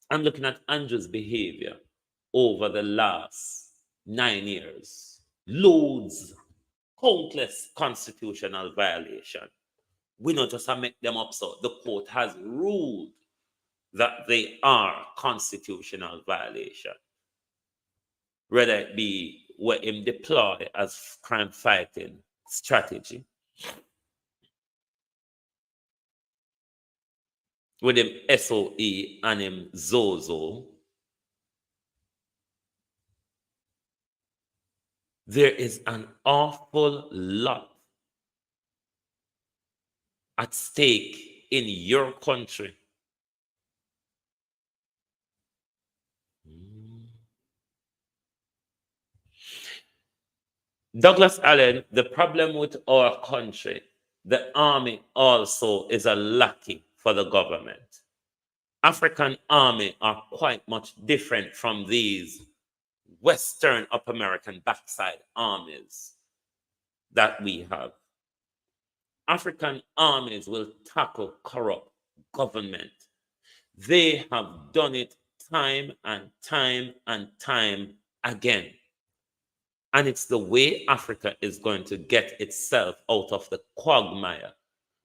I'm looking at Andrew's behavior over the last 9 years. Loads, countless constitutional violation. We not just make them up, so the court has ruled that they are constitutional violation. Whether it be what him deploy as crime fighting strategy, with him SOE and him Zozo, there is an awful lot at stake in your country. Douglas Allen, the problem with our country, the army also is a lackey for the government. African army are quite much different from these Western up American backside armies that we have. African armies will tackle corrupt government. They have done it time and time and time again. And it's the way Africa is going to get itself out of the quagmire,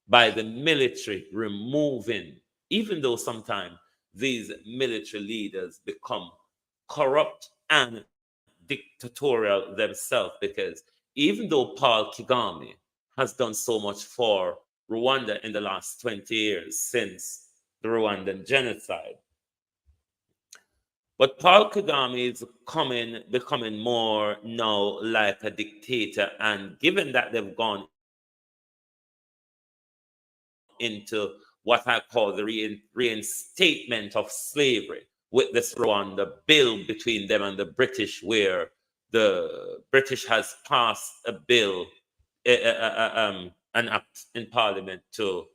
by the military removing, even though sometimes these military leaders become corrupt and dictatorial themselves, because even though Paul Kagame has done so much for Rwanda in the last 20 years since the Rwandan genocide, but Paul Kagame is becoming more now like a dictator, and given that they've gone into what I call the reinstatement of slavery with this Rwanda bill between them and the British, where the British has passed a bill, an act in Parliament to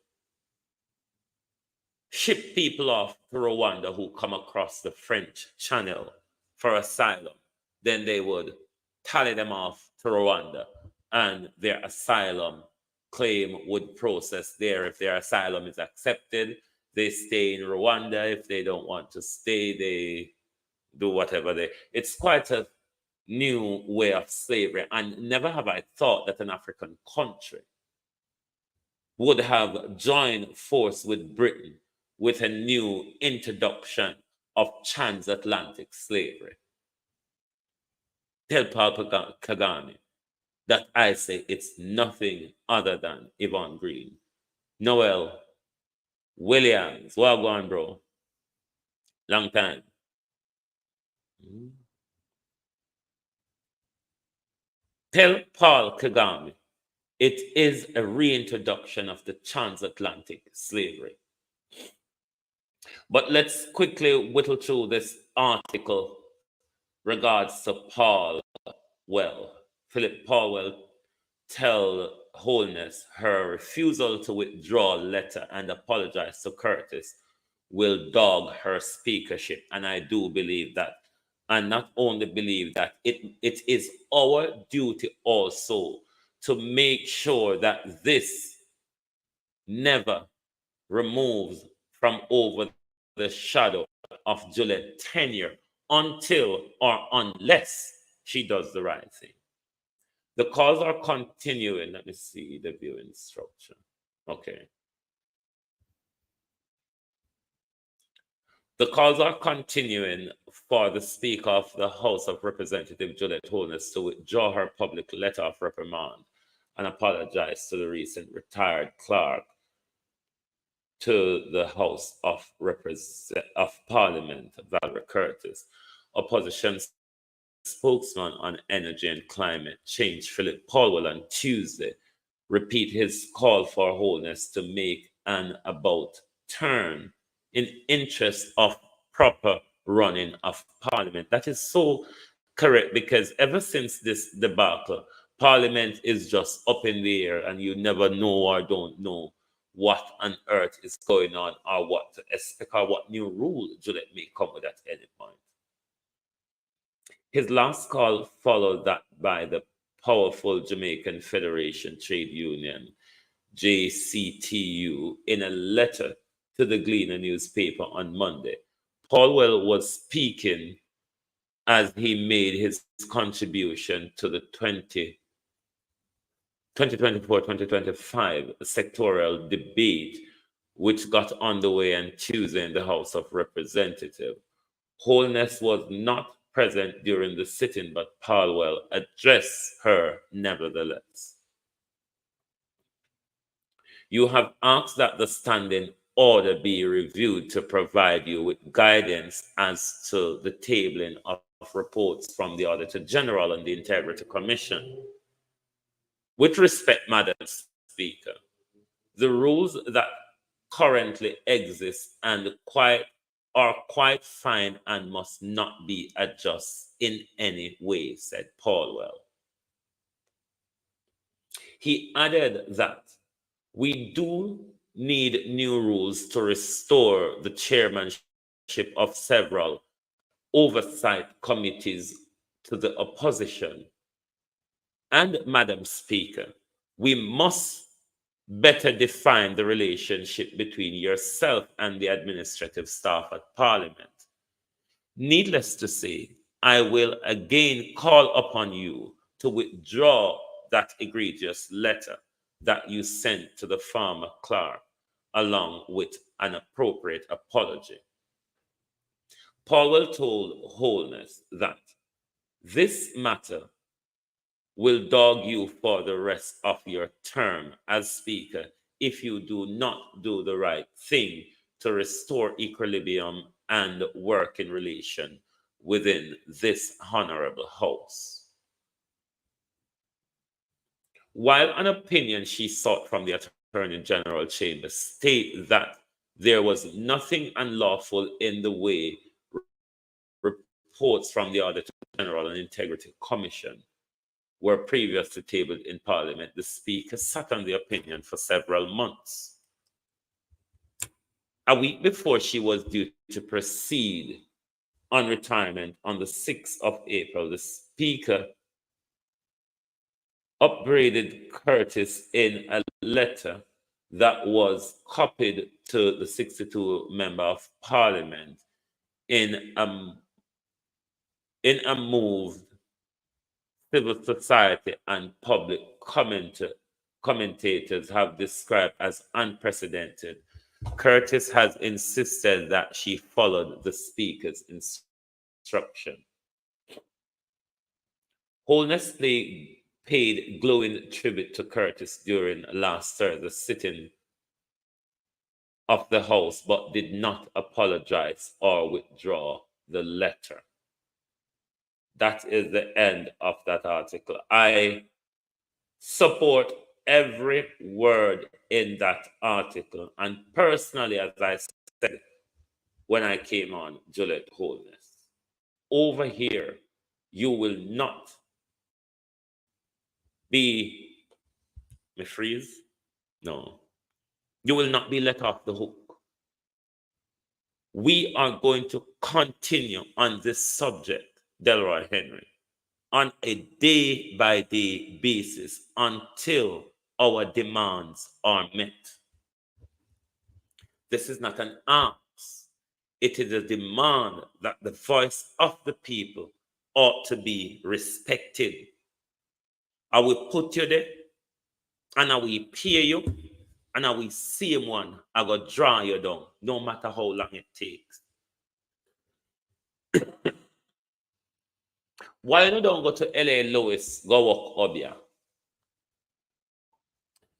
ship people off to Rwanda who come across the French Channel for asylum. Then they would tally them off to Rwanda, and their asylum claim would process there. If their asylum is accepted, they stay in Rwanda. If they don't want to stay, they do whatever they... It's quite a new way of slavery, and never have I thought that an African country would have joined force with Britain with a new introduction of transatlantic slavery. Tell Paul Kagame that I say it's nothing other than Yvonne Green. Noel Williams, well gone, bro. Long time. Tell Paul Kagame it is a reintroduction of the transatlantic slavery. But let's quickly whittle through this article regards to Paul Well. Philip Paulwell tell Holness her refusal to withdraw letter and apologize to Curtis will dog her speakership. And I do believe that. And not only believe that, it is our duty also to make sure that this never removes from over the shadow of Juliet's tenure until or unless she does the right thing. The calls are continuing. Let me see the viewing structure. Okay. The calls are continuing for the Speaker of the House of Representatives, Juliet Holness, to withdraw her public letter of reprimand and apologize to the recent retired clerk to the House of Parliament, Valerie Curtis. Opposition spokesman on energy and climate change, Philip Paulwell, on Tuesday, repeat his call for Holness to make an about turn in interest of proper running of Parliament. That is so correct, because ever since this debacle, Parliament is just up in the air and you never know or don't know what on earth is going on or what to expect or what new rule Juliet may come with at any point. His last call followed that by the powerful Jamaican Federation Trade Union, JCTU, in a letter to the Gleaner newspaper on Monday. Paulwell was speaking as he made his contribution to the 2024-2025 sectoral debate, which got underway on Tuesday in the House of Representatives. Holness was not present during the sitting, but Paulwell addressed her nevertheless. You have asked that the standing order be reviewed to provide you with guidance as to the tabling of reports from the Auditor General and the Integrity Commission. With respect, Madam Speaker, the rules that currently exist are quite fine and must not be adjusted in any way, said Paulwell. He added that we do need new rules to restore the chairmanship of several oversight committees to the opposition. And, Madam Speaker, we must better define the relationship between yourself and the administrative staff at Parliament. Needless to say, I will again call upon you to withdraw that egregious letter that you sent to the former clerk, along with an appropriate apology. Paulwell told Holness that this matter will dog you for the rest of your term as Speaker if you do not do the right thing to restore equilibrium and working relation within this honorable House. While an opinion she sought from the Attorney General Chamber stated that there was nothing unlawful in the way reports from the Auditor General and Integrity Commission were previously tabled in Parliament, the Speaker sat on the opinion for several months. A week before she was due to proceed on retirement on the 6th of April, the Speaker upbraided Curtis in a letter that was copied to the 62 member of Parliament in a move civil society and public commentators have described as unprecedented. Curtis has insisted that she followed the Speaker's instruction. Holness paid glowing tribute to Curtis during last Thursday's sitting of the House, but did not apologize or withdraw the letter. That is the end of that article. I support every word in that article. And personally, as I said when I came on, Juliet Holness, over here, you will not be, me freeze? No. You will not be let off the hook. We are going to continue on this subject, Delroy Henry, on a day-by-day basis until our demands are met. This is not an ask. It is a demand that the voice of the people ought to be respected. I will put you there, and I will pay you, and I will see one. I will draw you down, no matter how long it takes. Why you don't go to LA Lewis, go walk up here?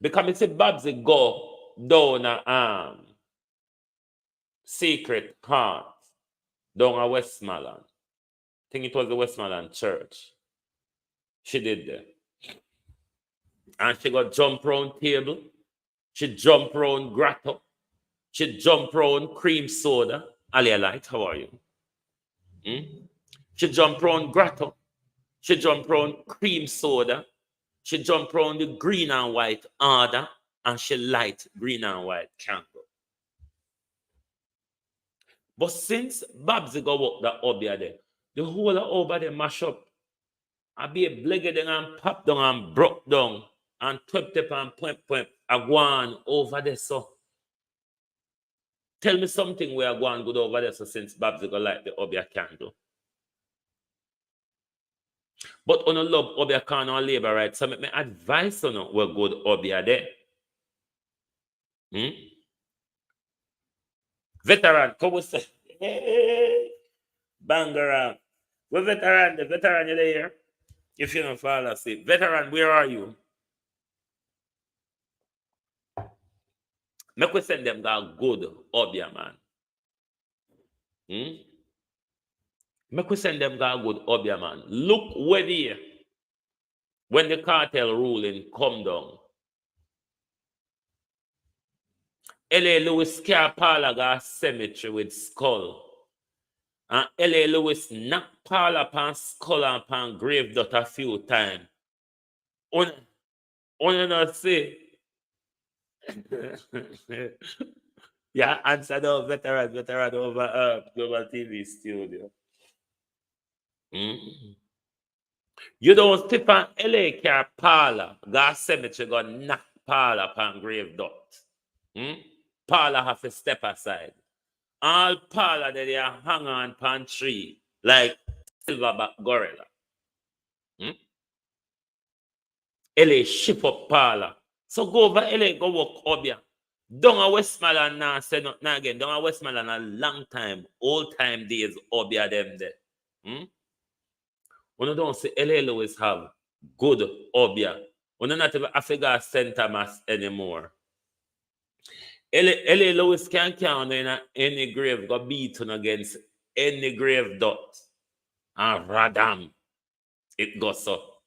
Because it's a Babsy go down a Secret Heart down a Westmoreland. I think it was the Westmoreland Church. She did there. And she got jump round table. She jump round grotto. She jump round cream soda. Alia Light, how are you? She jump round grotto. She jump round cream soda. She jump round the green and white order. and she light green and white can't go. But since Babsy go walk that obia there, the whole of over there mash up. I be a bleggy down and pop down and broke down and twip and point. I go on over there so. Tell me something where I go on good over there so since Babsy go like the obia candle. But on a love obia can on labor right, so make me advice on where good obia there. Veteran, come with say, hey, banger. We're veteran, the veteran you there. If you don't fall asleep. Veteran, where are you? Make we send them that good obia, man. Make we send them that good obia, man. Look where they, when the cartel ruling come down. L.A. Lewis car parlor got cemetery with skull. And L.A. Lewis knock parlor upon skull and upon grave dot a few times. On not say. Yeah, answer the veteran over Global TV studio. You don't step on LA car parlor, got cemetery got knock parlor upon grave dot. Parlor have to step aside. All parlor that they are hang on pan tree like silverback gorilla. LA ship up parlor. So go over LA, go walk obia. Down a Westmoreland now say nothing again. Down a Westmoreland a long time, old time days obia them there. When you don't see LA Lewis have good obia. When you not even Africa Center Mass anymore. LA Lewis can't count in any grave got beaten against any grave dot. And radam, it goes up.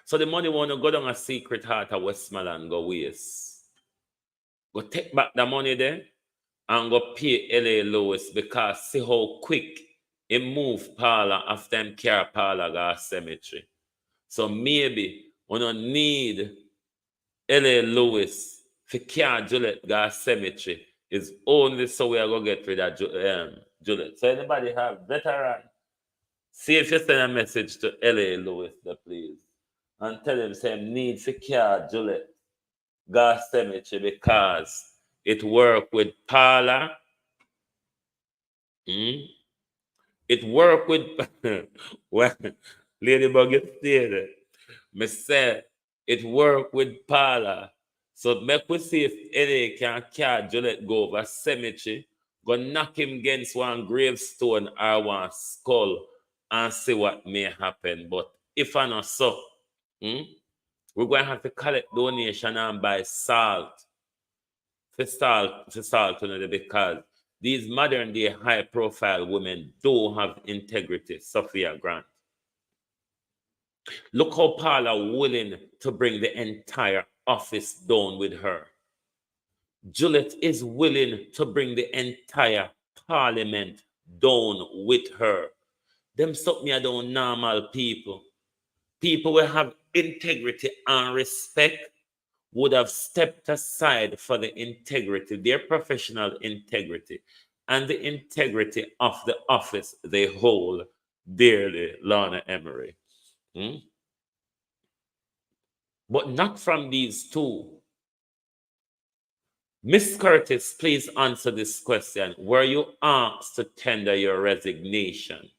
So the money wanna go down a secret heart of Westmoreland go waste. Go take back the money there and go pay LA Lewis because see how quick it move parlor after them car parlor got cemetery. So maybe we don't need LA Lewis for car Juliet got cemetery is only so we are going to get rid of Juliet. So anybody have veteran? See if you send a message to LA Lewis, please. And tell him same need for car Juliet got cemetery because it work with parlor. It work with well, Ladybug is there. Me say it work with parlor. So make we see if LA can carry Juliet go over cemetery, go knock him against one gravestone or one skull and see what may happen. But if I not so, we're going to have to collect donation and buy salt. For salt, because these modern day high profile women don't have integrity. Sophia Grant. Look how Paula willing to bring the entire office down with her. Juliet is willing to bring the entire parliament down with her. Them stop me down normal people. People will have integrity and respect would have stepped aside for the integrity, their professional integrity, and the integrity of the office they hold dearly, Lorna Emery. But not from these two. Miss Curtis, please answer this question. Were you asked to tender your resignation?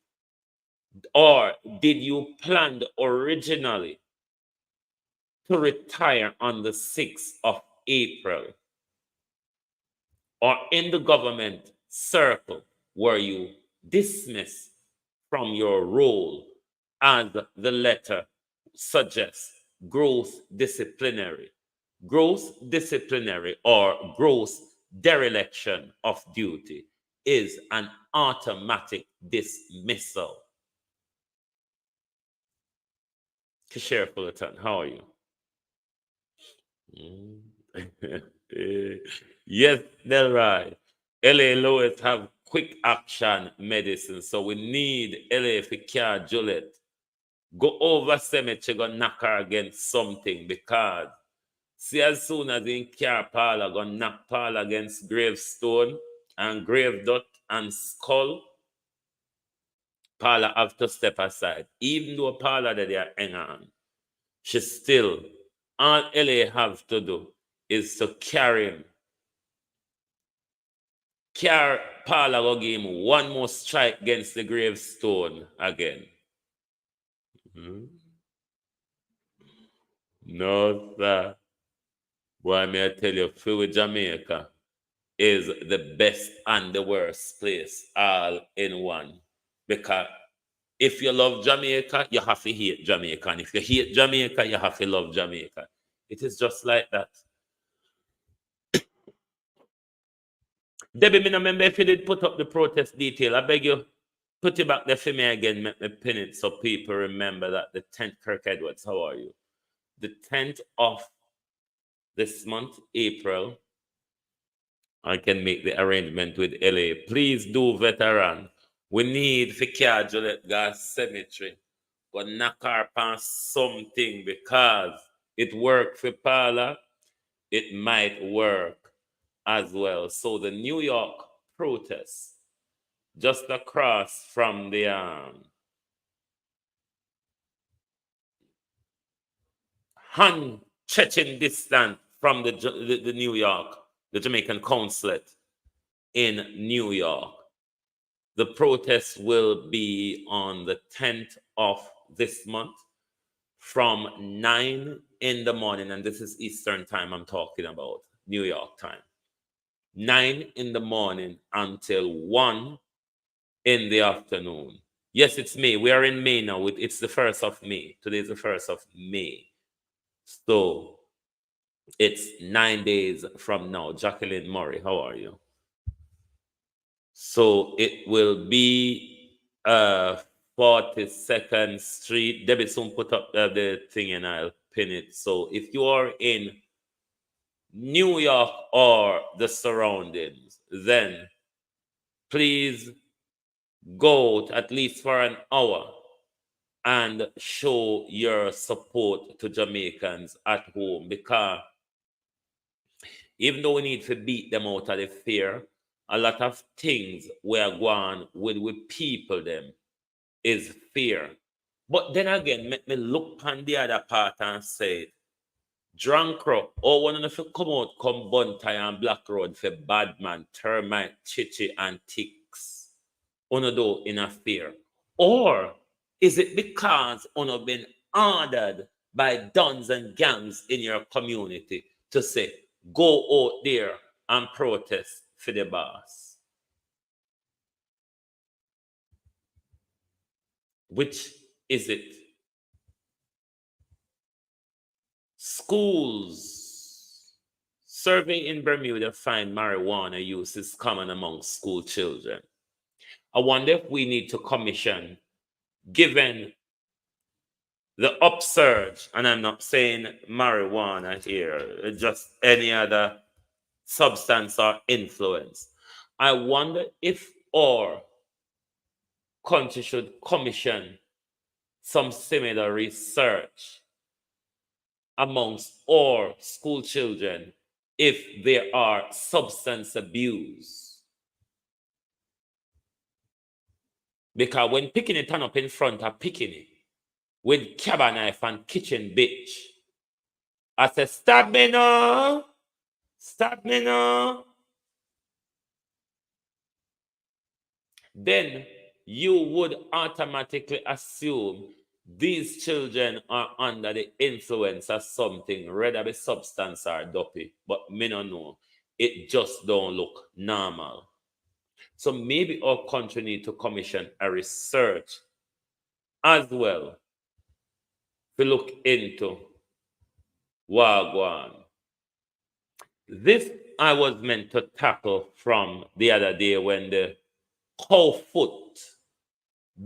Or did you plan originally to retire on the 6th of April? Or in the government circle, were you dismissed from your role as the letter suggests, gross disciplinary or gross dereliction of duty is an automatic dismissal? Kishare Fullerton, how are you? Yes, Delroy. LA Lewis have quick action medicine, so we need LA for care Juliet. Go over cemetery, go knock her against something because See, as soon as in car Paula gonna knock Paula against gravestone and grave dot and skull, Paula have to step aside. Even though Paula that they are hang on, she still, all LA have to do is to carry him. Carry Paula go give him one more strike against the gravestone again. No, sir. Why may I tell you, Philly, Jamaica is the best and the worst place all in one. Because if you love Jamaica, you have to hate Jamaica. And if you hate Jamaica, you have to love Jamaica. It is just like that. Debbie, me no remember if you did put up the protest detail. I beg you, put it back there for me again, make me pin it so people remember that the 10th, Kirk Edwards, how are you? The 10th of this month, April, I can make the arrangement with LA. Please do, veteran. We need for Juliet Gas Cemetery. But knock her past something because it worked for Paula. It might work as well. So the New York protest, just across from the hand-stretching distance from the New York, the Jamaican consulate in New York. The protest will be on the 10th of this month from 9 in the morning, and this is Eastern time I'm talking about, New York time. 9 in the morning until 1 in the afternoon. Yes, it's May. We are in May now. It's the 1st of May. Today is the 1st of May. So it's 9 days from now. Jacqueline Murray, how are you? So it will be 42nd Street. Debbie soon put up the thing and I'll pin it. So if you are in New York or the surroundings, then please go at least for an hour and show your support to Jamaicans at home, because even though we need to beat them out of the fear, a lot of things we are going with people them is fear. But then again, make me look on the other part and say, drunk rock, or one of you come out, come Buntai and Black Road for bad man, termite, chichi, and ticks. Uno do in a fear. Or is it because uno been ordered by dons and gangs in your community to say, go out there and protest for the boss? Which is it? Schools. Survey in Bermuda find marijuana use is common among school children. I wonder if we need to commission, given the upsurge, and I'm not saying marijuana here, just any other substance or influence. I wonder if our country should commission some similar research amongst our school children if there are substance abuse. Because when picking it turn up in front of picking it with cabin knife and kitchen bitch, I say, stop me now. Stop me now. Then you would automatically assume these children are under the influence of something, whether be substance or dopey. But me no know. It just don't look normal. So maybe our country need to commission a research as well to look into Wagwan. This I was meant to tackle from the other day when the cow foot,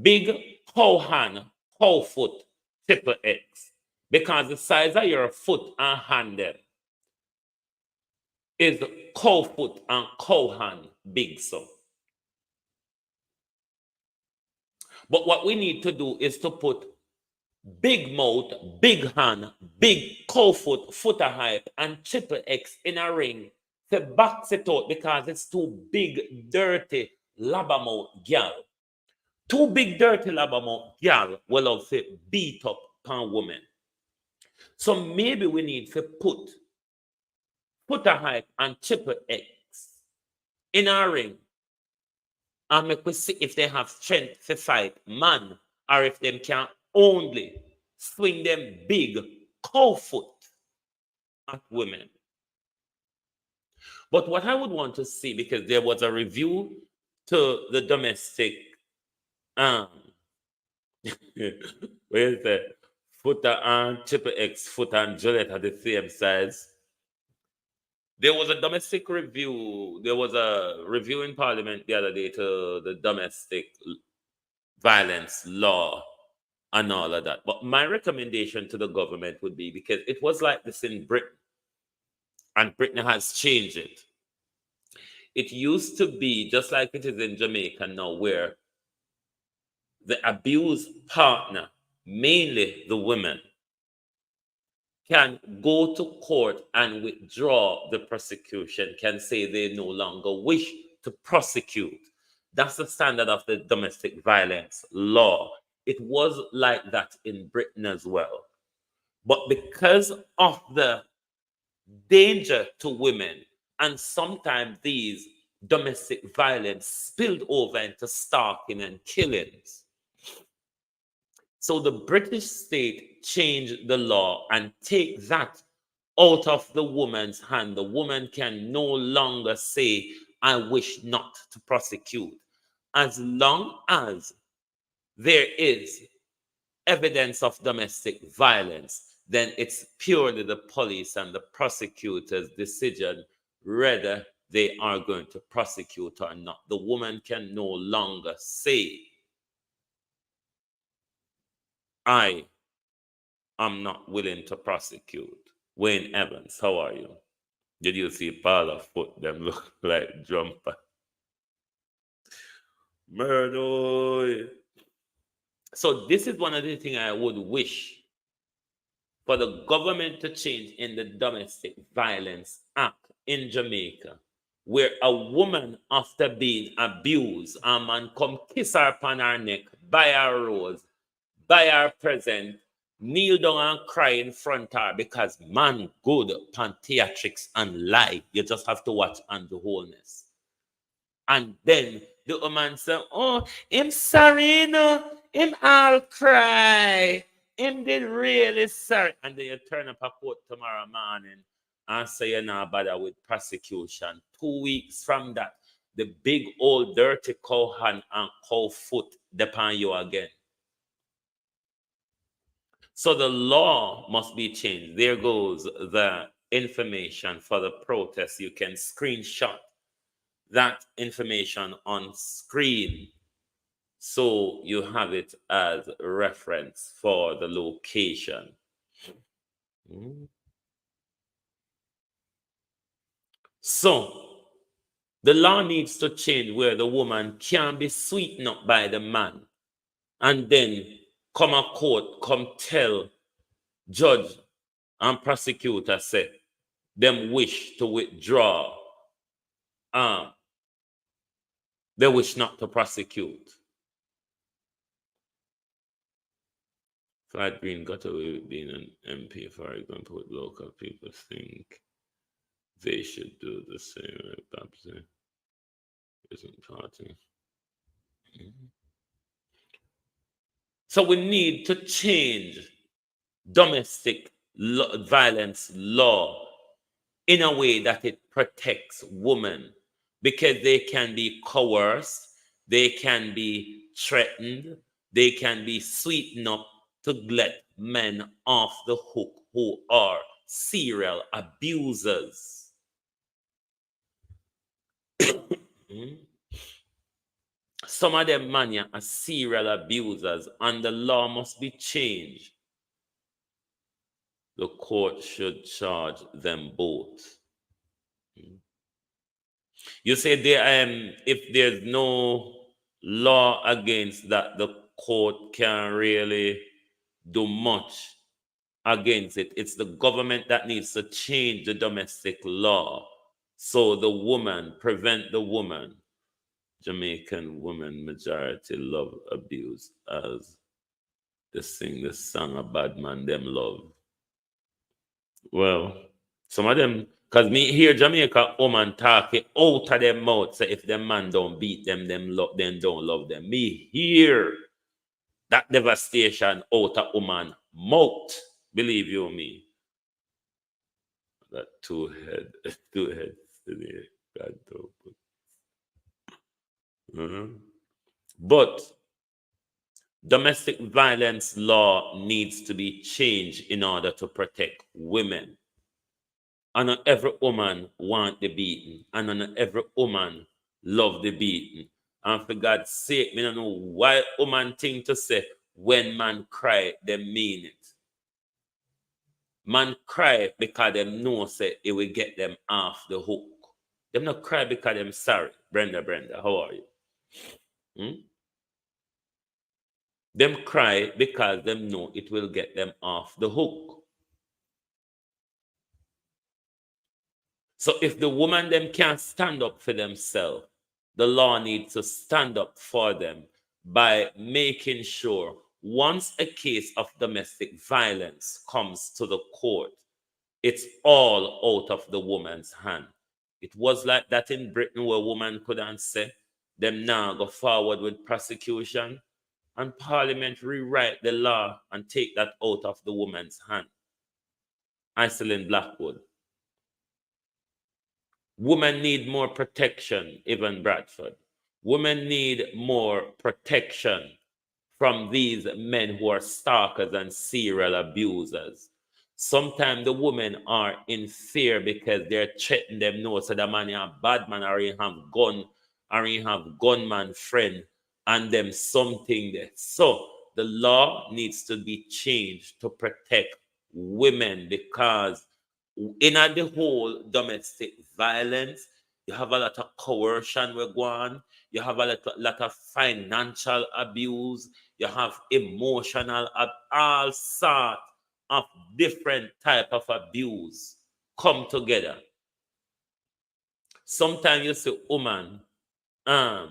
big cow hand, cow foot, triple X, because the size of your foot and hand there is cow foot and cow hand big so. But what we need to do is to put big mouth, big hand, big cow foot, footer hype, and triple X in a ring to box it out because it's too big, dirty, labamouth gal. Too big, dirty, labamouth gal will love to beat up on women. So maybe we need to put footer hype and triple X in a ring and make we see if they have strength to fight man or if they can only swing them big cow foot at women. But what I would want to see, because there was a review to the domestic where is that? Footer and triple X, footer and Juliet are the same size. There was a domestic review. There was a review in Parliament the other day to the domestic violence law and all of that. But my recommendation to the government would be, because it was like this in Britain, and Britain has changed it. It used to be just like it is in Jamaica now, where the abused partner, mainly the women, can go to court and withdraw the prosecution, can say they no longer wish to prosecute. That's the standard of the domestic violence law. It was like that in Britain as well. But because of the danger to women, and sometimes these domestic violence spilled over into stalking and killings, so the British state changed the law and take that out of the woman's hand. The woman can no longer say, I wish not to prosecute. As long as there is evidence of domestic violence, then it's purely the police and the prosecutor's decision whether they are going to prosecute or not. The woman can no longer say, I am not willing to prosecute. Wayne Evans, how are you? Did you see Paula foot them look like jumper? Murder. So this is one of the things I would wish for the government to change in the Domestic Violence Act in Jamaica, where a woman, after being abused, a man come kiss her upon her neck, buy her rose, buy her present, kneel down and cry in front of her because man good pan theatrics and lie. You just have to watch Andrew Holness. And then the woman say, oh, him sorry, no, him all cry. Him did really sorry. And then you turn up a court tomorrow morning and say you're not bother with prosecution. 2 weeks from that, the big old dirty cow hand and cow foot depend you again. So the law must be changed. There goes the information for the protest. You can screenshot that information on screen so you have it as reference for the location. So the law needs to change where the woman can be sweetened up by the man and then come a court, come tell judge and prosecutor say them wish to withdraw. They wish not to prosecute. Flat Green got away with being an MP, for example, with local people think they should do the same. Babsy isn't party. So we need to change domestic violence law in a way that it protects women, because they can be coerced, they can be threatened, they can be sweetened up to let men off the hook who are serial abusers. Some of them man are serial abusers, and the law must be changed. The court should charge them both. You say there, if there's no law against that, the court can really do much against it. It's the government that needs to change the domestic law so the woman, prevent the woman. Jamaican women majority love abuse as they sing the song a bad man them love. Well, some of them, because me hear Jamaica woman talk it out of their mouth, say if them man don't beat them, them don't love them. Me hear that devastation out of woman mouth, believe you me. That two heads God don't put. But domestic violence law needs to be changed in order to protect women. And not every woman want the beaten, and not every woman love the beaten. And for God's sake, me don't know why woman think to say when man cry, they mean it. Man cry because them know say it will get them off the hook. Them not cry because them sorry. Brenda, how are you? Them cry because them know it will get them off the hook. So if the woman them can't stand up for themselves, the law needs to stand up for them by making sure once a case of domestic violence comes to the court, it's all out of the woman's hand. It was like that in Britain where women couldn't say them now go forward with prosecution, and Parliament rewrite the law and take that out of the woman's hand. Iselin Blackwood. Women need more protection, Evan Bradford. Women need more protection from these men who are stalkers and serial abusers. Sometimes the women are in fear because they're threatening them. No, so the man is a bad man, or he have gun, or he have gunman friend, and them something there. So the law needs to be changed to protect women, because in the whole domestic violence, you have a lot of coercion we go on, you have a lot of financial abuse, you have emotional, all sort of different type of abuse come together. Sometimes you see woman go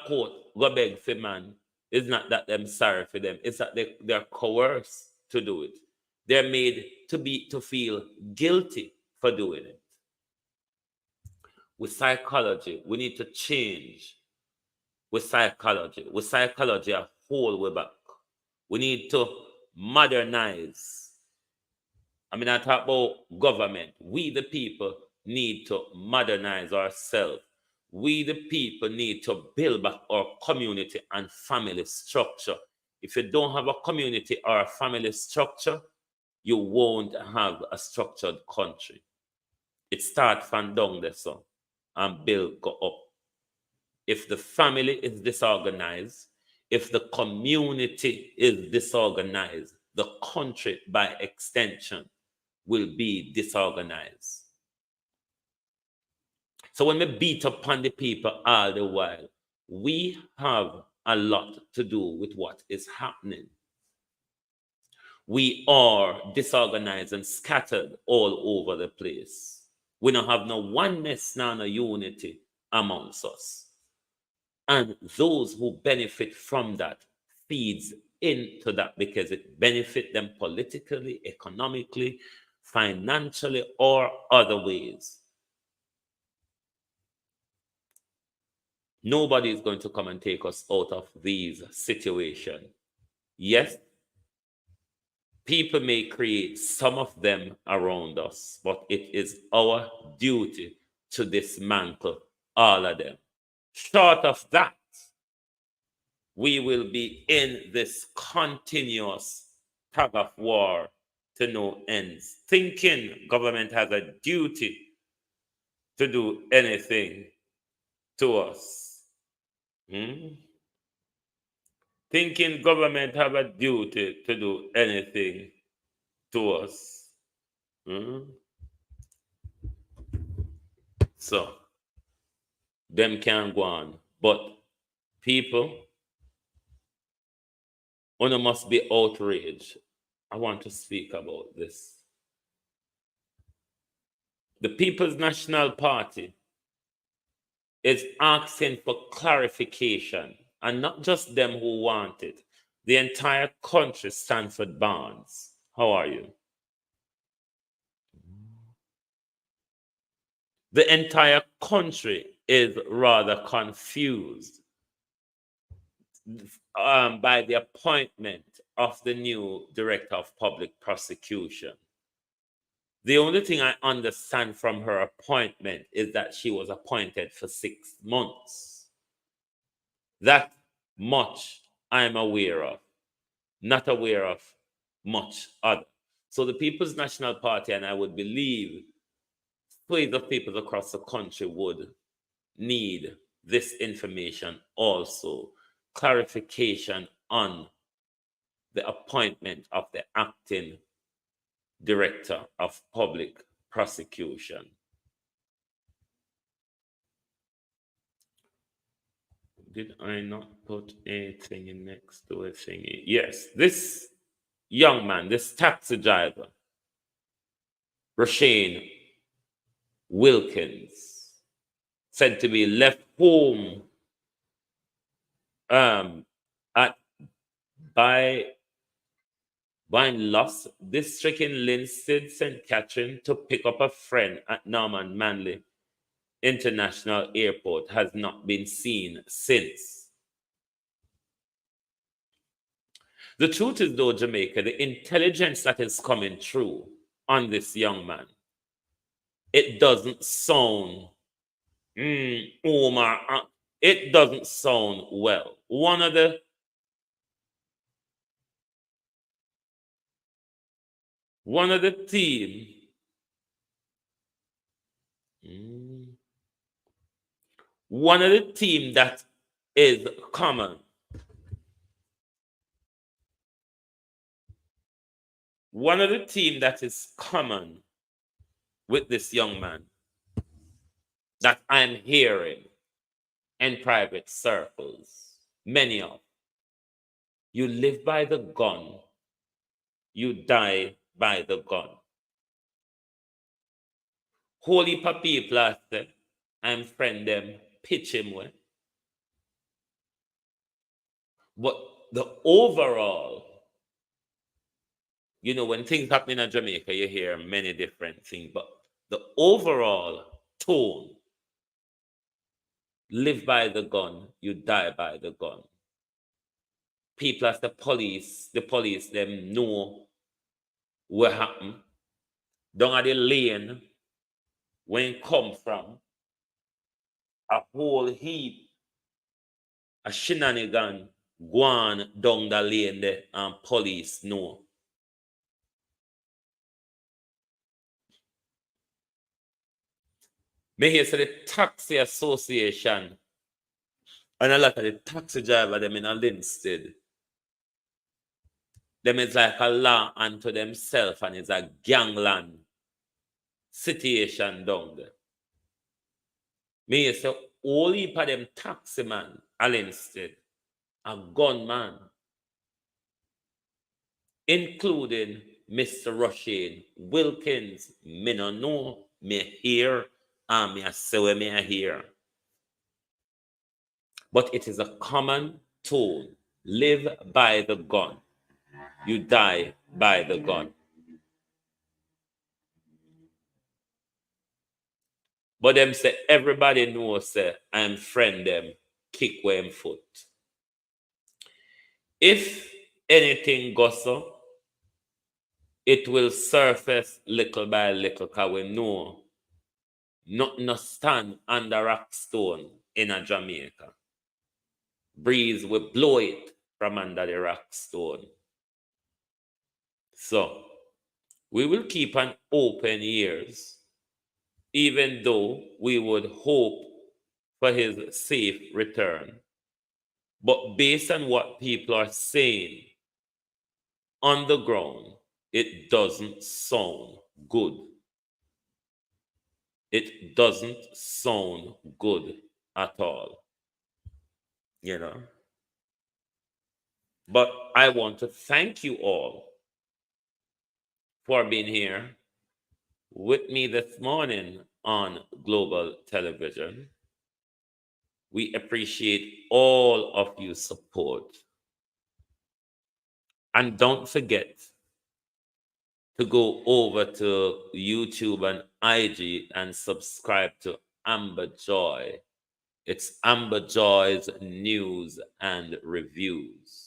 court, go beg for man. It's not that them sorry for them, it's that they're coerced to do it. They're made to feel guilty for doing it. With psychology, we need to change. With psychology, a whole way back. We need to modernize. I mean, I talk about government. We, the people, need to modernize ourselves. We, the people, need to build back our community and family structure. If you don't have a community or a family structure, you won't have a structured country. It starts from down there, so, and build go up. If the family is disorganized, if the community is disorganized, the country, by extension, will be disorganized. So when we beat upon the people all the while, we have a lot to do with what is happening. We are disorganized and scattered all over the place. We don't have no oneness, no unity amongst us. And those who benefit from that feeds into that because it benefits them politically, economically, financially, or other ways. Nobody is going to come and take us out of these situations. Yes, people may create some of them around us, but it is our duty to dismantle all of them. Short of that, we will be in this continuous tug of war to no ends, thinking government has a duty to do anything to us. Thinking government have a duty to do anything to us. So, them can go on. But people, One must be outraged. I want to speak about this. The People's National Party is asking for clarification, and not just them who want it. The entire country, Stanford Barnes. How are you? The entire country is rather confused by the appointment of the new director of public prosecution. The only thing I understand from her appointment is that she was appointed for 6 months. That much I'm aware of, not aware of much other. So the People's National Party, and I would believe swathes of people across the country would need this information also. Clarification on the appointment of the acting director of public prosecution. Did I not put anything in next to a thingy? Yes, this young man, this taxi driver, Rashane Wilkins, said to be left home at Vine Loss District in Linstead, St. Catherine, to pick up a friend at Norman Manley International Airport has not been seen since. The truth is, though, Jamaica, the intelligence that is coming through on this young man, it doesn't sound, Omar, it doesn't sound well. One of the team, one of the team that is common, one of the team that is common with this young man that I'm hearing in private circles, many of, you live by the gun, you die by the gun. Holy people are said, I'm friend them, pitch him with. But the overall, you know, when things happen in Jamaica, you hear many different things, but the overall tone, live by the gun, you die by the gun. People as the police, them know what happened. Down at the lane, when it come from, a whole heap, a shenanigan, go on down the lane there, and police know. Me hear say the taxi association and a lot of the taxi driver them in a Linstead, them is like a law unto themselves, and it's a gangland situation down there. Me hear say all heap of them taxi man a Linstead, a gunman, including Mr. Rashane Wilkins. Me no know, me hear, and me say what me hear. But it is a common tone. Live by the gun. You die by the gun. But them say everybody knows say I'm friend them, kick them foot. If anything goes so, it will surface little by little, because we know nothing no stand under rock stone in a Jamaica. Breeze will blow it from under the rock stone. So we will keep an open ears, even though we would hope for his safe return. But based on what people are saying on the ground, it doesn't sound good. It doesn't sound good at all. You know? But I want to thank you all for being here with me this morning on Global Television. We appreciate all of your support. And don't forget to go over to YouTube and IG and subscribe to Amber Joy. It's Amber Joy's News and Reviews.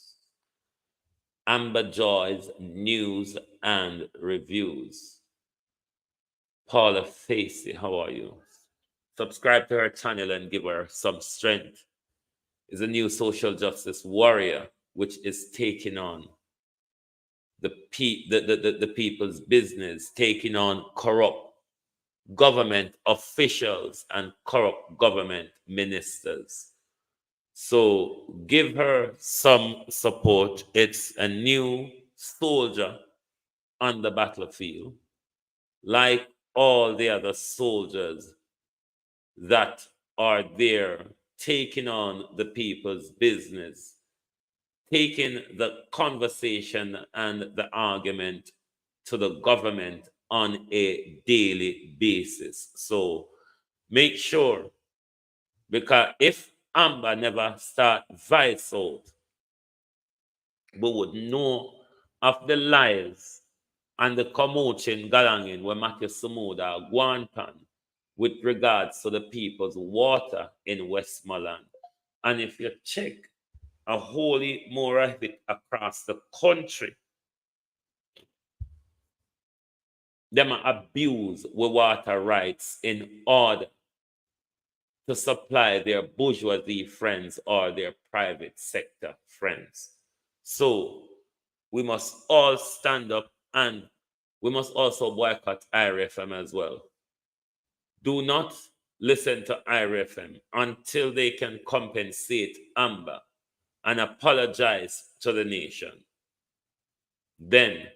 Amber Joy's News and Reviews. Paula Facey, how are you? Subscribe to her channel and give her some strength. Is a new social justice warrior which is taking on the people's business, taking on corrupt government officials and corrupt government ministers. So give her some support. It's a new soldier on the battlefield, like all the other soldiers that are there taking on the people's business, taking the conversation and the argument to the government on a daily basis. So make sure, because if Amber never start vice out, we would know of the lies and the commotion galangin where Matthew Samuda Guantan with regards to the people's water in Westmoreland. And if you check a wholly more of it across the country, them abuse with water rights in order to supply their bourgeoisie friends or their private sector friends. So we must all stand up, and we must also boycott IRFM as well. Do not listen to IRFM until they can compensate Amber and apologize to the nation. Then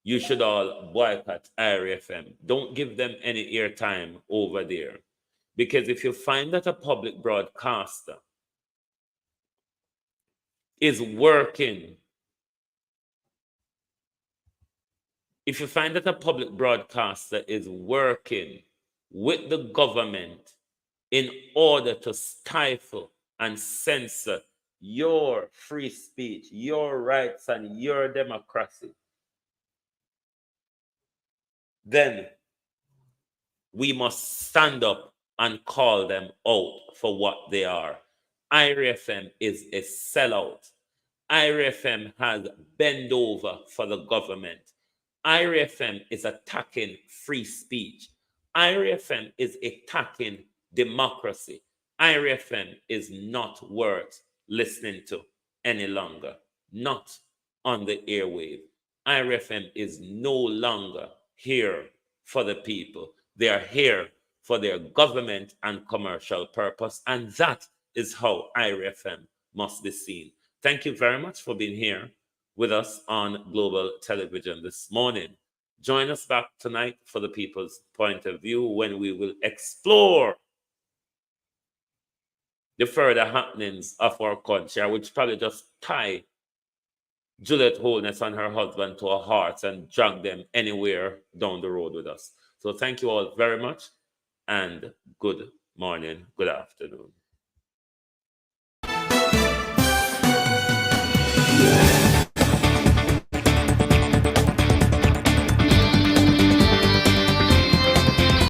you should all boycott IRFM. Don't give them any airtime over there. Because if you find that a public broadcaster is working, if you find that a public broadcaster is working with the government in order to stifle and censor your free speech, your rights, and your democracy, then we must stand up and call them out for what they are. IRFM is a sellout. IRFM has bent over for the government. IRFM is attacking free speech. IRFM is attacking democracy. IRFM is not worth listening to any longer, not on the airwave. IRFM is no longer here for the people. They are here for their government and commercial purpose, and that is how IRFM must be seen. Thank you very much for being here with us on Global Television this morning. Join us back tonight for the people's point of view, when we will explore the further happenings of our country, which probably just tie Juliet Holness and her husband to our hearts and drag them anywhere down the road with us. So thank you all very much, and good morning, good afternoon.